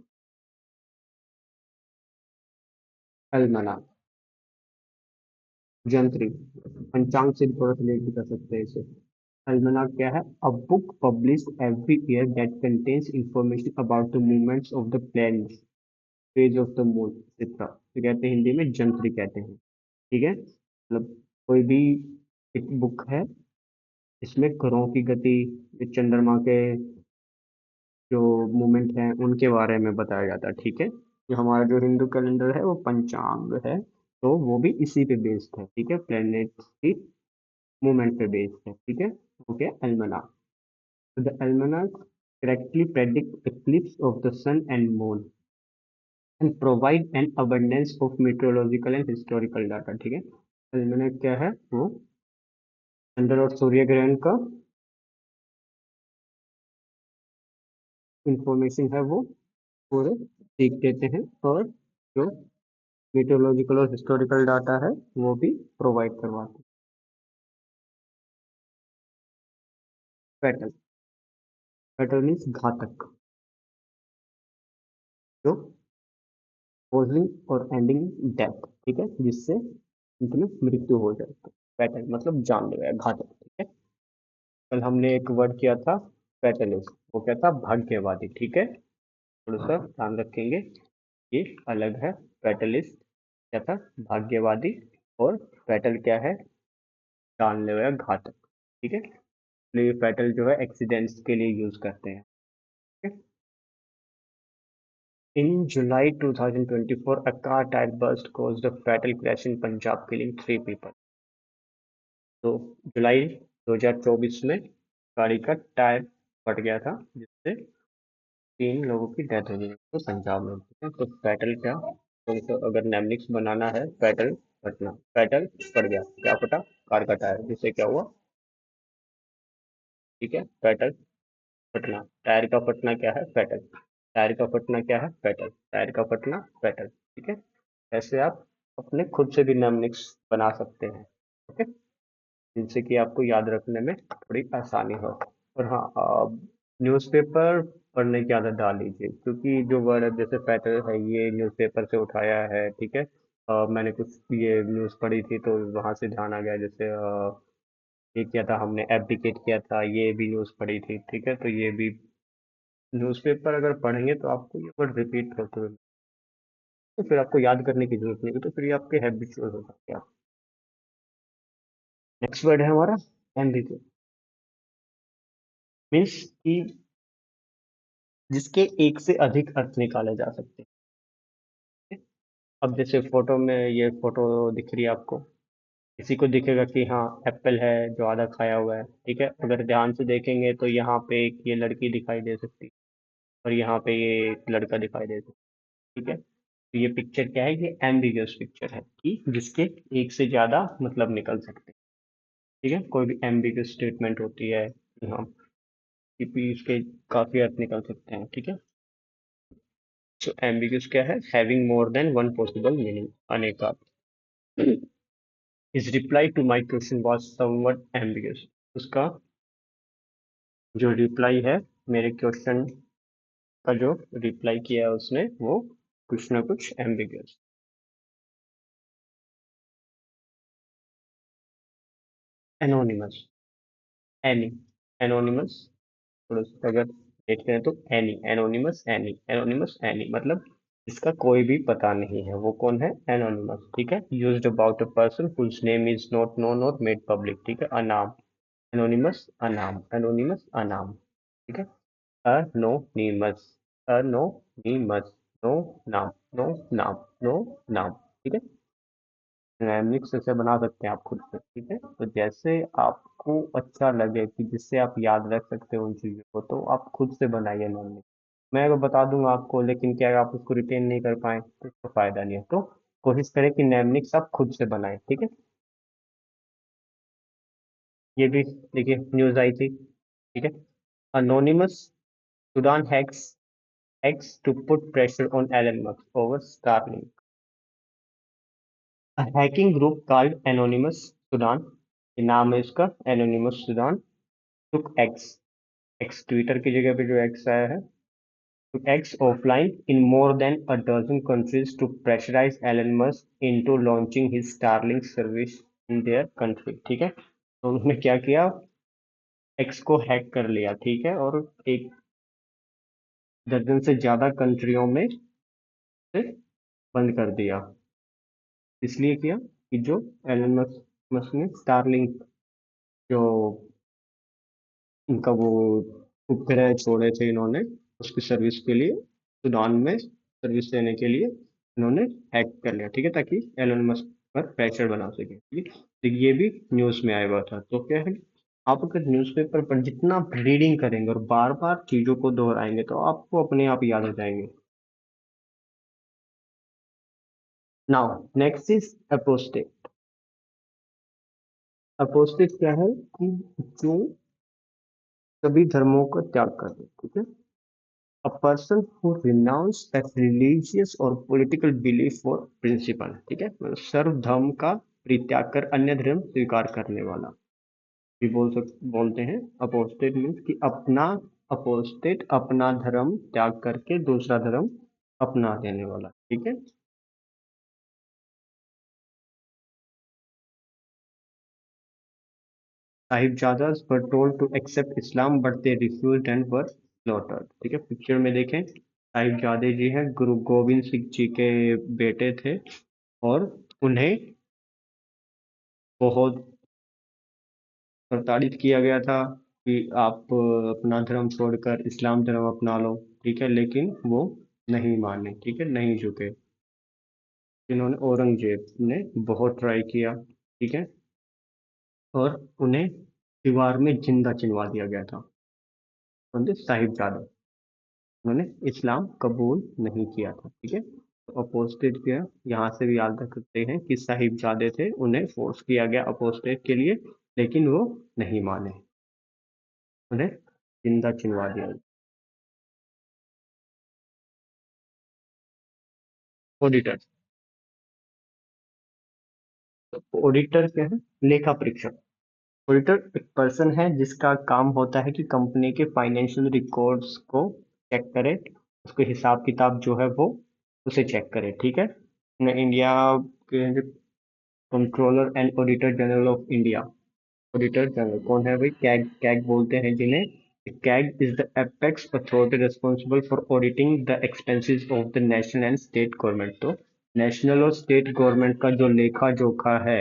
अलमना, जंत्री, पंचांग से थोड़ा सा रिलेट कर सकते हैं इसे। अलमना क्या है, a book published every year that contains information about the movements of the planets, phase of the moon, etcetera, तो कहते हैं हिंदी में जंत्री कहते हैं, ठीक है। मतलब कोई भी एक बुक है, इसमें ग्रहों की गति, चंद्रमा के जो मूवमेंट हैं उनके बारे में बताया जाता है, ठीक है। जो हमारा जो हिंदू कैलेंडर है वो पंचांग है, तो वो भी इसी पे बेस्ड है, ठीक है, प्लेनेट की मूवमेंट पे बेस्ड है, ठीक है। Okay, almanac, so the almanac correctly predict eclipse of the sun and moon and provide an abundance of meteorological and historical data, ठीक है। almanac क्या है, वो चंद्र और सूर्य ग्रहण का इंफॉर्मेशन है वो पूरे सीख देते हैं, और जो मीटोलॉजिकल और हिस्टोरिकल डाटा है वो भी प्रोवाइड करवाते हैं। फैटल, फैटल मीन्स घातक, जो कॉजिंग और एंडिंग डेथ, ठीक है, जिससे अंत में मृत्यु हो जाए, तो फैटल मतलब जानलेवा, घातक, ठीक है। कल हमने एक वर्ड किया था फैटलिस्ट, वो क्या था, भाग्यवादी, ठीक है, थोड़ा सा ध्यान रखेंगे, ये अलग है। फैटलिस्ट क्या था, भाग्यवादी, और फैटल क्या है, जानलेवा, घातक, ठीक है। तो ये फैटल जो है एक्सीडेंट्स के लिए यूज करते हैं, ठीक है? In July 2024, a car tire burst caused a fatal crash in Punjab, killing 3 people. तो जुलाई 2024 में गाड़ी का टायर फट गया था, जिससे 3 लोगों की डेथ हो गई, तो पंजाब में, ठीक है। तो पेटल क्या, तो अगर नेमनिक्स बनाना है, पेटल फटना, पेटल फट गया, क्या फटा, कार का टायर, जिससे क्या हुआ, ठीक है, पेटल फटना, टायर का फटना क्या है, पेटल, टायर का फटना क्या है, पेटल, टायर का फटना, पेटल, ठीक है। ऐसे आप अपने खुद से भी नेमनिक्स बना सकते हैं, ओके, जिनसे कि आपको याद रखने में थोड़ी आसानी हो। और हाँ, न्यूज़पेपर पढ़ने की आदत डाल लीजिए, क्योंकि जो वर्ड है जैसे पेटल है, ये न्यूज़पेपर से उठाया है, ठीक है। मैंने कुछ ये न्यूज़ पढ़ी थी तो वहां से ध्यान आ गया, जैसे ये किया था हमने, एब्डिकेट किया था, ये भी न्यूज़ पढ़ी थी, ठीक है, तो ये भी न्यूज़पेपर अगर पढ़ेंगे तो आपको ये वर्ड रिपीट करते हुए, तो फिर आपको याद करने की जरूरत नहीं है, तो फिर ये आपके हैबिचुअल हो सकते हैं। नेक्स्ट वर्ड है हमारा एम्बिगुअस, मीन्स कि जिसके एक से अधिक अर्थ निकाले जा सकते हैं। अब जैसे फोटो में ये फोटो दिख रही है आपको, किसी को दिखेगा कि हाँ एप्पल है जो आधा खाया हुआ है, ठीक है। अगर ध्यान से देखेंगे तो यहाँ पे एक ये लड़की दिखाई दे सकती है और यहाँ पे ये एक लड़का दिखाई दे सकता है, ठीक है। तो ये पिक्चर क्या है, ये एम्बिगुअस पिक्चर है कि जिसके एक से ज्यादा मतलब निकल सकते हैं, ठीक है। कोई भी एम्बिगुअस स्टेटमेंट होती है यहाँ कि इसके काफी अर्थ निकल सकते हैं, ठीक है। सो एम्बिगुअस क्या है, having more than one possible meaning, अनेक अर्थ। His reply to my question was somewhat ambiguous. उसका जो रिप्लाई है, मेरे क्वेश्चन का जो रिप्लाई किया है उसने, वो कुछ ना कुछ एम्बिगुअस। एनोनिमस, एनी, एनोनिमस, थोड़ा सा अगर देखते हैं तो any, anonymous, any, anonymous, any मतलब इसका कोई भी पता नहीं है, वो कौन है, एनोनिमस, ठीक है। Used about a person whose name is not known और मेड पब्लिक, ठीक है। अनाम, एनोनिमस, अनाम, एनोनिमस, अनाम, ठीक है। Anonymous, anonymous, नो नाम, नो नाम, नो नाम, ठीक है। डायनेमिक्स ऐसे बना सकते हैं आप खुद से, ठीक है। तो जैसे आपको अच्छा लगे कि जिससे आप याद रख सकते हो उन चीजों को, तो आप खुद से बनाइए डायनेमिक्स। मैं अगर बता दूंगा आपको, लेकिन क्या आप उसको रिटेन नहीं कर पाए तो इसका फायदा नहीं है। तो कोशिश करें कि डायनेमिक्स आप खुद से बनाएं, ठीक है। ये भी देखिए न्यूज आई थी, ठीक है। Anonymous, Sudan hacks X to put pressure on Elon Musk over Starlink. A hacking group called Anonymous Sudan, ये नाम है इसका, Anonymous Sudan, took X Twitter की जगह पे जो X आया है, took X offline in more than a dozen countries to pressurize Elon Musk into launching his Starlink service in their country, ठीक है। तो उन्होंने क्या किया, X को हैक कर लिया, ठीक है, और एक दर्जन से ज्यादा कंट्रियों में से बंद कर दिया। इसलिए किया कि जो एलन मस्क ने स्टारलिंक जो इनका वो उपग्रह छोड़े थे इन्होंने, उसकी सर्विस के लिए सूडान में सर्विस देने के लिए इन्होंने हैक कर लिया, ठीक है, ताकि एलन मस्क पर प्रेशर बना सके, ठीक है। तो ये भी न्यूज में आया हुआ था। तो क्या है, आप अगर न्यूज़पेपर पर जितना आप रीडिंग करेंगे और बार बार चीजों को दोहराएंगे तो आपको अपने आप याद हो जाएंगे। Now next is apostate. Apostate क्या है कि जो सभी धर्मों का त्याग कर दे, ठीक है। A person who renounce a religious or political belief or principle, ठीक है, मतलब सर्व धर्म का परित्याग कर अन्य धर्म स्वीकार करने वाला भी बोलते हैं। अपोस्टेट मीन्स कि अपना, अपोस्टेट अपना धर्म त्याग करके दूसरा धर्म अपना देने वाला, ठीक है। साहिबजादास were told to accept Islam but they refused and were slaughtered, ठीक है। पिक्चर में देखें, साहिबजादे जी हैं, गुरु गोविंद सिंह जी के बेटे थे और उन्हें बहुत प्रताड़ित किया गया था कि आप अपना धर्म छोड़कर इस्लाम धर्म अपना लो, ठीक है, लेकिन वो नहीं माने, ठीक है, नहीं झुके। इन्होंने, औरंगजेब ने बहुत ट्राई किया, ठीक है, और उन्हें दीवार में जिंदा चिनवा दिया गया था। पंडित साहिबजादा, उन्होंने इस्लाम कबूल नहीं किया था, ठीक है। तो अपोस्टेट किया, यहाँ से भी याद रख सकते हैं कि साहिबजादे थे, उन्हें फोर्स किया गया अपोस्टेट के लिए, लेकिन वो नहीं माने, उन्हें जिंदा चिनवा दिया। ऑडिटर, ऑडिटर क्या है, लेखा परीक्षक। ऑडिटर एक पर्सन है जिसका काम होता है कि कंपनी के फाइनेंशियल रिकॉर्ड्स को चेक करे, उसके हिसाब किताब जो है वो उसे चेक करे, ठीक है। इंडिया के controller and auditor general of India, auditor general कौन है भाई, कैग, कैग बोलते हैं जिन्हें। CAG is the apex authority responsible for auditing the expenses of the national and state government. तो नेशनल और स्टेट गवर्नमेंट का जो लेखा जोखा है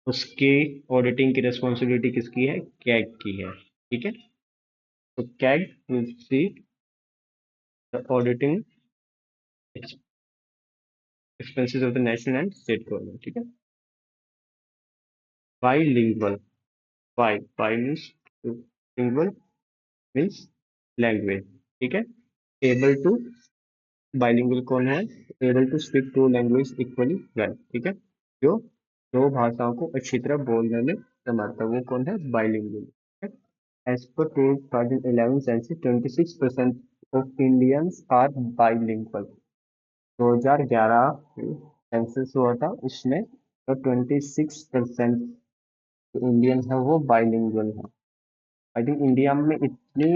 उसकी ऑडिटिंग की रिस्पॉन्सिबिलिटी किसकी है? कैग की है। ठीक है, तो CAG will see the auditing expenses of the national and state government. ठीक है, bilingual, by means lingual means language. ठीक है, able to, bilingual कौन है? able to speak two languages equally well. ठीक है, जो दो भाषाओं को अच्छी तरह बोलने में समर्थ है, वो कौन है? Bilingual. As per 2011 census, 26% of Indians are bilingual. 2011 census हुआ था, उसमें तो 26% इंडियन है वो बाइलिंगुअल है. आई थिंक इंडिया में इतनी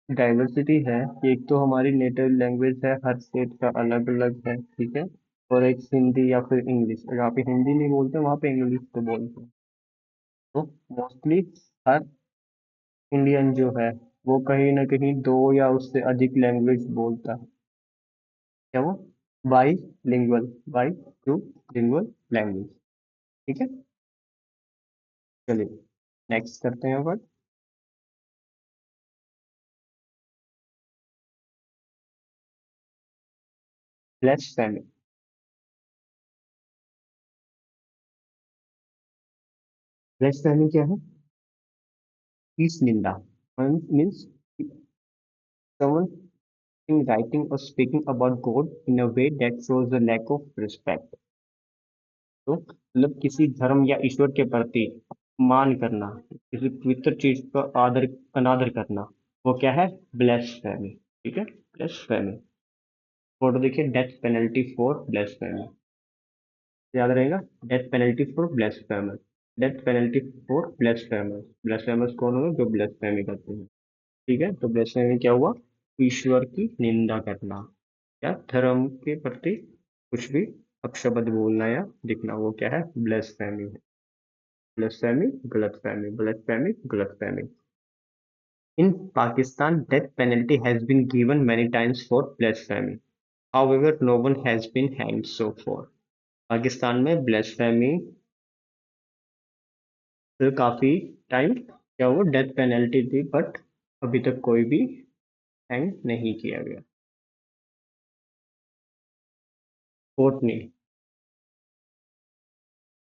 डाइवर्सिटी है कि एक तो हमारी नेटिव लैंग्वेज है, हर स्टेट का अलग अलग है. ठीक है, और एक हिंदी या फिर इंग्लिश, जहाँ पे हिंदी नहीं बोलते वहाँ पे इंग्लिश तो बोलते हैं. तो मोस्टली हर इंडियन जो है वो कहीं ना कहीं दो या उससे अधिक लैंग्वेज बोलता है. क्या वो? By lingual, by two lingual language. ठीक है, चलिए नेक्स्ट करते हैं वर्ड. ब्लेस्फेमी. ब्लेस्फेमी क्या है? ईश निंदा. Means someone in writing or speaking about God in a way that shows a lack of respect. तो मतलब किसी धर्म या ईश्वर के प्रति मान करना, किसी पवित्र चीज का आदर अनादर करना, वो क्या है? ब्लेस्फेमी. ठीक है, ब्लेस्फेमी. फोटो देखिए, डेथ पेनल्टी फॉर ब्लेस्फेमी. याद रहेगा, death penalty for blasphemous. Death penalty for blasphemous. Blasphemous कौन होगा? जो ब्लेस्फेमी करते हैं. ठीक है, तो ब्लेस्फेमी क्या हुआ? ईश्वर की निंदा करना या धर्म के प्रति कुछ भी अपशब्द बोलना या दिखना, वो क्या है? ब्लेस्फेमी है. ब्लेस्फेमी, गलतफहमी, ब्लेस्फेमी, गलतफहमी. In Pakistan, death penalty has been given many times for blasphemy. However, no one has been hanged so far. Pakistan में ब्लेस्फेमी फिर काफी टाइम क्या वो डेथ पेनल्टी थी, बट अभी तक कोई भी हैंग नहीं किया गया. कोटनी.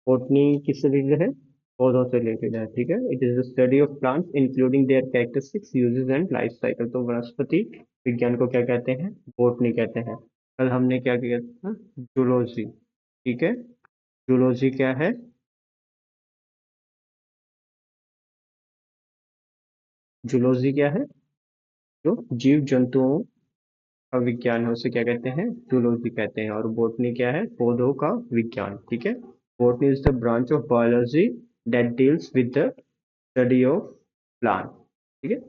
बोटनी किससे रिलेटेड है? पौधों से रिलेटेड है. ठीक है, it is the study of plants including there characteristics, uses and life cycle. तो वनस्पति विज्ञान को क्या कहते हैं? बोटनी कहते हैं. कल हमने क्या किया था? जूलॉजी. ठीक है, जूलॉजी क्या है? जूलॉजी क्या है? जो जीव जंतुओं का विज्ञान है उसे क्या कहते हैं? जूलॉजी कहते हैं. और बोटनी क्या है? पौधों का विज्ञान. ठीक है, botany is the branch of biology that deals with the study of plant. ठीक है,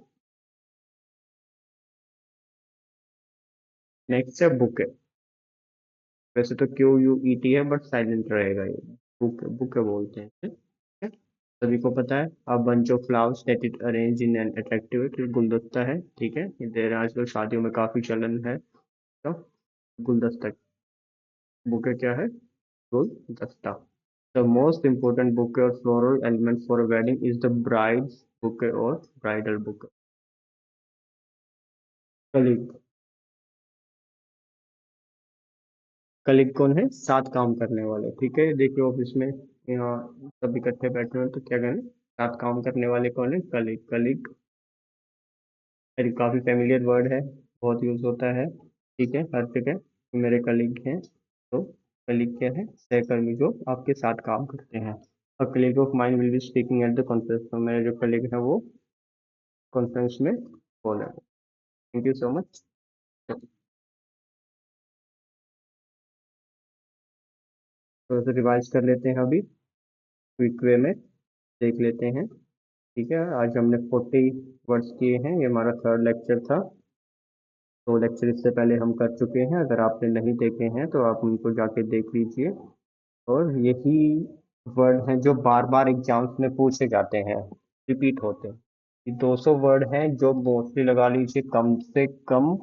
नेक्स्ट है बुके. वैसे तो क्यू यू ई टी है बट साइलेंट रहेगा ये. बुके, बुके बोलते हैं. ठीक है, सभी को पता है. A bunch of flowers that it arrange in an attractive, गुलदस्ता है. ठीक है, इधर आजकल शादियों में काफी चलन है. तो गुलदस्ता, बुके क्या है? गुलदस्ता. The most important bouquet or floral element for a wedding is the bride's bouquet or bridal bouquet. Colleague. Colleague कौन है? साथ काम करने वाले. ठीक है, देखिए ऑफिस में यहाँ सब इकट्ठे बैठे हैं तो क्या करें? साथ काम करने वाले कौन है? कलिग. कलिग एक काफी फेमिलियर वर्ड है, बहुत यूज होता है. ठीक है, हर जगह. मेरे कलिग हैं, तो कलिग क्या है? सहकर्मी जो आपके साथ काम करते हैं. A colleague of mind will be speaking at the conference. तो मेरे जो कलीग है वो कॉन्फ्रेंस में बोलेंगे. Thank you so much. थोड़ा सा रिवाइज कर लेते हैं अभी, क्विक वे में देख लेते हैं. ठीक है, आज हमने 40 वर्ड्स किए हैं, ये हमारा थर्ड लेक्चर था. तो लेक्चर इससे पहले हम कर चुके हैं, अगर आपने नहीं देखे हैं तो आप उनको जाके देख लीजिए. और यही वर्ड हैं जो बार बार एग्जाम्स में पूछे जाते हैं, रिपीट होते हैं. ये 200 वर्ड हैं जो मोस्टली लगा लीजिए कम से कम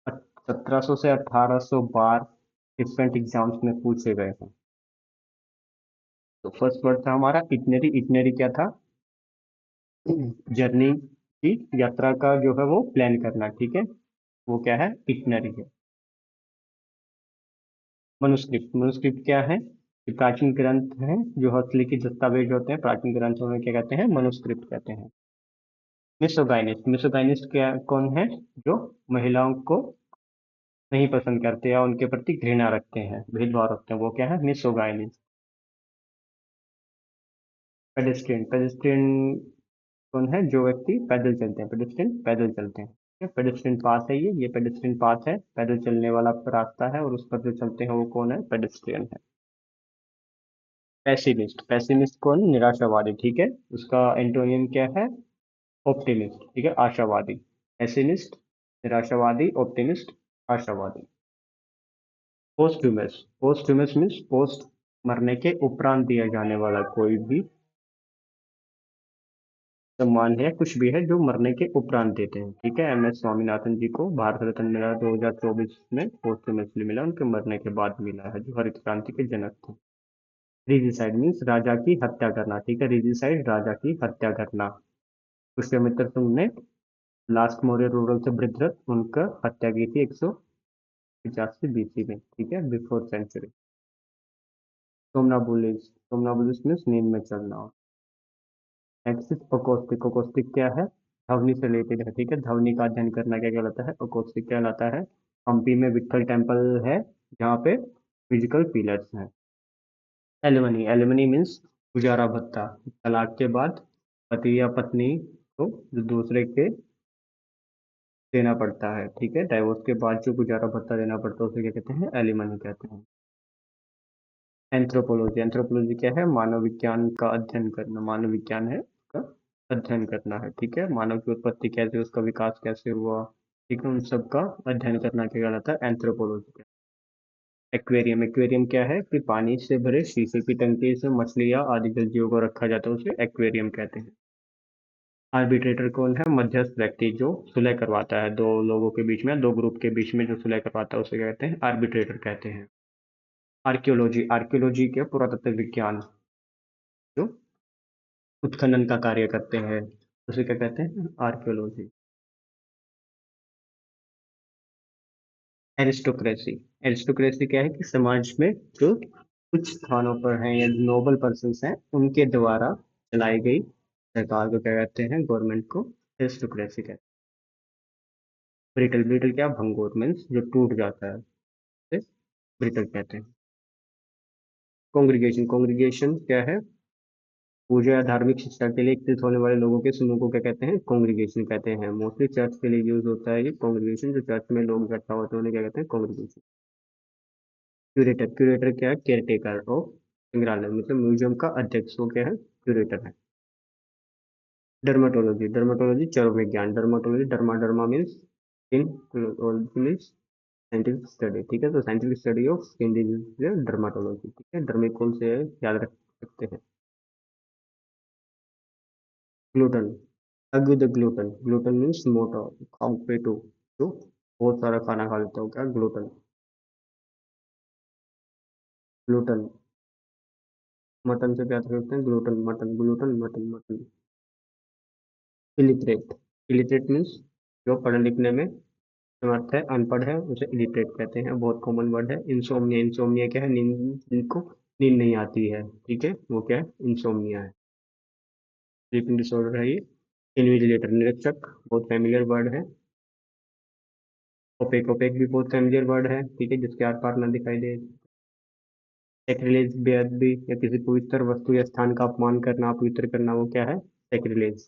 1700 से 1800 बार डिफरेंट एग्जाम्स में पूछे गए हैं. तो फर्स्ट वर्ड था हमारा इटनरी। इटनरी क्या था? जर्नी की, यात्रा का जो है वो प्लान करना, ठीक है, वो क्या है? इटनरी है। मनुस्क्रिप्ट, मनुस्क्रिप्ट क्या है? ये प्राचीन ग्रंथ हैं जो हस्तलिखित दस्तावेज होते हैं, प्राचीन ग्रंथों में क्या कहते हैं? मनुस्क्रिप्ट कहते हैं। मिसोगाइनिस्ट, मिसोगाइनिस्ट क्या कौन है? जो महिलाओं को नहीं पसंद करते या उनके प्रति घृणा रखते हैं, भेदभाव रखते हैं, वो क्या है? मिसोगाइनिस्ट। पेडेस्ट्रियन, पेडेस्ट्रियन कौन है? जो व्यक्ति पैदल चलते हैं, पेडेस्ट्रियन पैदल चलते हैं। पेडेस्ट्रियन पाथ है, ये पेडेस्ट्रियन पाथ है, पैदल चलने वाला रास्ता है और उस पर जो चलते हैं वो कौन है? पेडेस्ट्रियन है। पैसिमिस्ट, पैसिमिस्ट कौन? निराशावादी, ठीक है, उसका एंटोनियम क्या है? ऑप्टिमिस्ट, ठीक है, आशावादी। पैसिमिस्ट निराशावादी, ऑप्टिमिस्ट आशावादी। पोस्टह्यूमस, पोस्टह्यूमस मीन्स पोस्ट, मरने के उपरांत दिया जाने वाला कोई भी सम्मान है, कुछ भी है जो मरने के उपरांत देते हैं, ठीक है। एम एस स्वामीनाथन जी को भारत रत्न मिला 2024 में, पोस्टह्यूमसली मिला, उनके मरने के बाद मिला है, जो हरित क्रांति के जनक थे। रिजिसाइड मीन्स राजा की हत्या करना, ठीक है, रिजिसाइड राजा की हत्या करना। पुष्यमित्र सिंह ने लास्ट मौर्य रूरल से बृहद्रथ उनका हत्या की थी 185 BC में, ठीक है, बिफोर सेंचुरी। सोमनाबुलिस, सोमनाबुलिस मीन्स नींद में चलना। नेक्स्ट ओकोस्टिक, ओकोस्टिक क्या है? ध्वनि से रिलेटेड है, ठीक है, ध्वनि का अध्ययन करना क्या कहलाता है? ओकोस्टिक कहलाता है। हम्पी में विट्ठल टेम्पल है जहाँ पे म्यूजिकल पिलर्स हैं। एलिमनी, एलिमनी मीन्स गुजारा भत्ता, तलाक के बाद पति या पत्नी को जो दूसरे के देना पड़ता है, ठीक है, डाइवोर्स के बाद जो गुजारा भत्ता देना पड़ता है उसे क्या कहते हैं? एलिमनी कहते हैं। एंथ्रोपोलॉजी, एंथ्रोपोलॉजी क्या है? मानव विज्ञान का अध्ययन करना, मानव विज्ञान है उसका अध्ययन करना है, ठीक है, मानव की उत्पत्ति कैसे, उसका विकास कैसे हुआ, ठीक है, उन सब का अध्ययन करना क्या कहलाता है? एंथ्रोपोलॉजी। एक्वेरियम, एक्वेरियम क्या है? कि पानी से भरे शीशे की टंकी से मछलियां आदि जल जीवों को रखा जाता है, उसे एक्वेरियम कहते हैं। आर्बिट्रेटर कौन है? मध्यस्थ व्यक्ति जो सुलह करवाता है, दो लोगों के बीच में, दो ग्रुप के बीच में जो सुलह करवाता है उसे क्या कहते हैं? आर्बिट्रेटर कहते हैं। आर्कियोलॉजी, आर्कियोलॉजी क्या? पुरातत्व विज्ञान, जो उत्खनन का कार्य करते हैं, उसे क्या कहते हैं? आर्कियोलॉजी। एरिस्टोक्रेसी, एरिस्टोक्रेसी क्या है? कि समाज में जो कुछ स्थानों पर हैं या नोबल पर्सन हैं उनके द्वारा चलाई गई सरकार को क्या कहते हैं? गवर्नमेंट को एरिस्टोक्रेसी कहते हैं। ब्रिटल, ब्रिटल क्या? भंगुर मीन्स जो टूट जाता है, उसे ब्रिटल कहते हैं। कॉन्ग्रीगेशन, कॉन्ग्रीगेशन क्या है? पूजा या धार्मिक शिक्षा के लिए एकत्रित होने वाले लोगों के समूह को क्या कहते हैं? कॉन्ग्रीगेशन कहते हैं। मोस्टली चर्च के लिए यूज होता है ये कॉन्ग्रीगेशन, जो चर्च में लोग इकट्ठा होते हैं उन्हें क्या कहते हैं? कॉन्ग्रीगेशन। क्यूरेटर, क्यूरेटर क्या है? केयर टेकर ऑफ संग्रहालय, मतलब म्यूजियम का अध्यक्ष, वो क्या है? क्यूरेटर है। डर्माटोलॉजी, डर्माटोलॉजी चर्म विज्ञान, dermatology, derma, derma means skin, means scientific study, ठीक है, तो scientific study of skin disease dermatology, ठीक है, डर्मिकोल से याद रख सकते हैं। ग्लूटन, अग द ग्लूटन, ग्लूटन मीन्स मोटा, कॉम्पेटो, जो बहुत सारा खाना खा लेता हो, क्या? ग्लूटन। ग्लूटन, मटन से क्या करते हैं? Gluten, mutton, gluten, mutton, mutton. Illiterate, illiterate means जो पढ़ने लिखने में समर्थ है, अनपढ़ है, उसे इलिटरेट कहते हैं, बहुत कॉमन वर्ड है। इंसोम्निया, इंसोम्निया क्या है? नींद, जिनको नींद नहीं आती है, ठीक है, वो क्या है? इंसोम्निया है। स्लीपिंग डिसऑर्डर है ये। इन्विजिलेटर, निरीक्षक, बहुत फेमिलियर वर्ड है। ओपेक, ओपेक भी बहुत फेमिलियर वर्ड है, ठीक है, जिसके आर पार ना दिखाई दे। सेक्रिलेज, बेअदबी या किसी पवित्र वस्तु या स्थान का अपमान करना, अपवित्र करना, वो क्या है? सेक्रिलेज।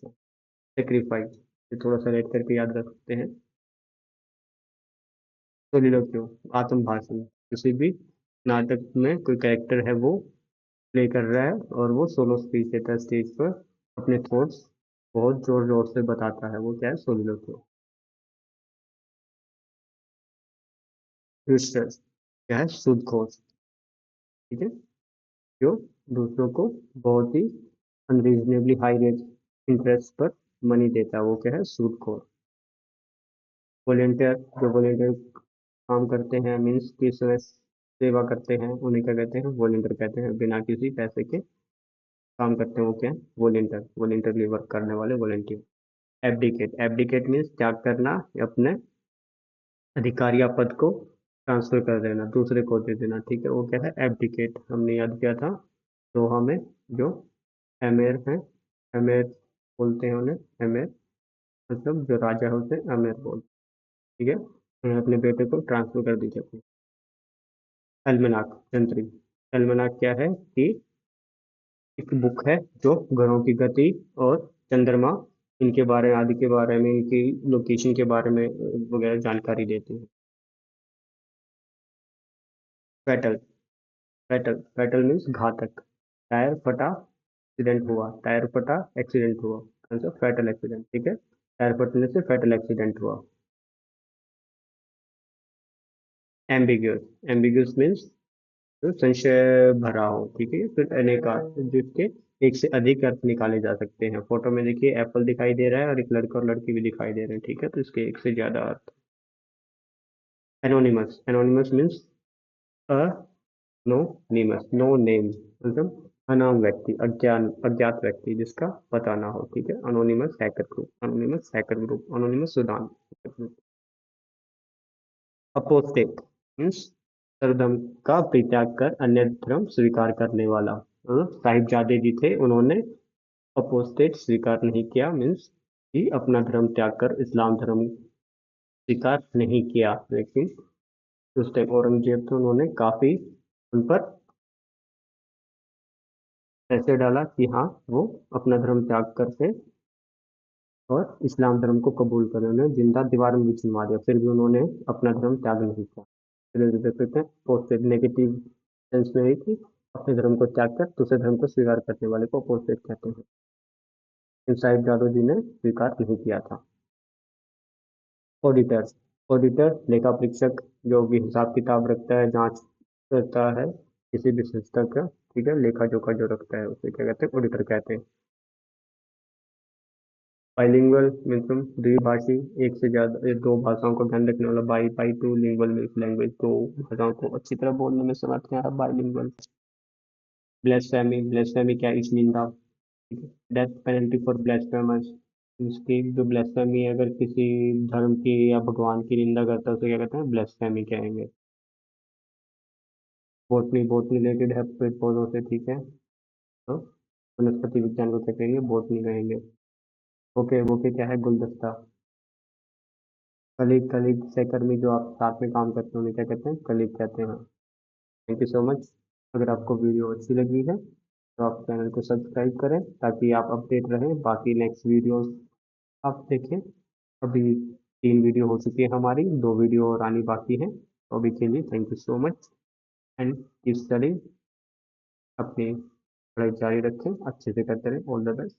सेक्रीफाइस, ये थोड़ा सा रेड करके याद रख सकते हैं। सोलिलोक्यो, आत्म भाषण, किसी भी नाटक में कोई कैरेक्टर है वो प्ले कर रहा है और वो सोलो स्पीच देता है स्टेज पर, अपने थॉट्स बहुत जोर जोर से बताता है, वो क्या है? सोलिलोक्यो। यूस्टस क्या है? सूदखोर, ठीक है, जो दूसरों को बहुत ही अनरीजनेबली हाई रेट इंटरेस्ट पर मनी देता है, वो क्या है? सूदखोर। वॉलेंटियर, जो वॉलेंटियर काम करते हैं, मीन्स की समय सेवा करते हैं, उन्हें क्या कहते हैं? वॉलेंटियर कहते हैं, बिना किसी पैसे के काम करते हैं वो क्या है? वॉलेंटियर, वॉलेंटियरली वर्क करने वाले वॉलेंटियर। एब्डिकेट, एब्डिकेट मीन्स त्याग करना, अपने अधिकार या पद को ट्रांसफर कर देना, दूसरे को दे देना, ठीक है, वो क्या है? एब्डिकेट, हमने याद किया था। तो हमें जो एमेर है, एमेर बोलते हैं उन्हें, एमेर मतलब जो राजा होते हैं एमेर बोलते हैं, ठीक है। उन्होंने अपने बेटे को ट्रांसफर कर दीजिए। एल्मेनाक, जंतरी। एल्मेनाक क्या है कि एक बुक है जो ग्रहों की गति और चंद्रमा, इनके बारे आदि के बारे में, इनकी लोकेशन के बारे में वगैरह जानकारी देती है। फैटल, फैटल, फैटल मीन्स घातक। टायर फटा, एक्सीडेंट हुआ, टायर फटा, एक्सीडेंट हुआ, आंसर फैटल एक्सीडेंट, ठीक है। टायर फटने से फैटल एक्सीडेंट हुआ। एम्बिग्यूस, एम्बिग्यूस मीन्स तो संशय भरा हो, ठीक है। फिर अनेक अर्थ, जिसके एक से अधिक अर्थ निकाले जा सकते हैं। फोटो में देखिए एप्पल दिखाई दे रहा है और एक लड़का और लड़की भी दिखाई दे रहे हैं, ठीक है, तो इसके एक से ज्यादा अर्थ। Anonymous, anonymous means anonymous, no name, मतलब अनाम व्यक्ति, अज्ञान, अज्ञात व्यक्ति जिसका पता ना हो, ठीक है। Anonymous hacker group, anonymous hacker group, anonymous Sudan. Apostate means सर्वधर्म का परित्याग कर अन्य धर्म स्वीकार करने वाला। साहिबजादे जी थे, उन्होंने अपोस्टेट स्वीकार नहीं किया, मीन्स कि अपना धर्म त्याग कर इस्लाम धर्म स्वीकार नहीं किया। लेकिन उस टाइम औरंगजेब थे, उन्होंने काफी उन पर ऐसे डाला कि हाँ वो अपना धर्म त्याग करके और इस्लाम धर्म को कबूल करें। उन्हें जिंदा दीवार में भी चिनवा दिया, फिर भी उन्होंने अपना धर्म त्याग नहीं किया। फिर देख सकते हैं पोस्टेड, नेगेटिव सेंस में है कि अपने धर्म को त्याग कर दूसरे धर्म को स्वीकार करने वाले को पोस्टेड कहते हैं। इन साहिब जादू जी ने स्वीकार नहीं किया था। ऑडिटर, ऑडिटर लेखा परीक्षक, जो भी हिसाब किताब रखता है, जांच करता है किसी भी संस्था का, ठीक है, लेखा जोखा जो रखता है उसे क्या कहते हैं? ऑडिटर कहते हैं। बाइलिंगुअल मतलब द्विभाषी, एक से ज्यादा दो भाषाओं का ज्ञान रखने वाला। बाई टू लिंगुअल में लैंग्वेज, दो भाषाओं को अच्छी तरह बोलने में समर्थ है, बाइलिंगुअल। ब्लेसफेमी, ब्लेसफेमी क्या? इस निंदा, डेथ पेनल्टी फॉर ब्लेसफेमस, इसकी जो ब्लेसफेमी अगर किसी धर्म की या भगवान की निंदा करता है उसे क्या कहते हैं? ब्लेसफेमी कहेंगे। बोटनी, बोटनी रिलेटेड है पेड़ पौधों से, ठीक है, तो वनस्पति विज्ञान को क्या कहेंगे? बोटनी कहेंगे। ओके, ओके क्या है? गुलदस्ता। कलीग, कलीग सहकर्मी जो आप साथ में काम करते हैं उन्हें क्या कहते हैं? कलीग कहते हैं। Thank you so much. अगर आपको वीडियो अच्छी लगी है तो आप चैनल को सब्सक्राइब करें ताकि आप अपडेट रहें, बाकी नेक्स्ट वीडियोस आप देखें। अभी 3 वीडियो हो चुकी है हमारी, 2 वीडियो और आनी बाकी है, तो अभी के लिए thank you so much and keep study. अपनी पढ़ाई जारी रखें, अच्छे से करते रहें। All the best.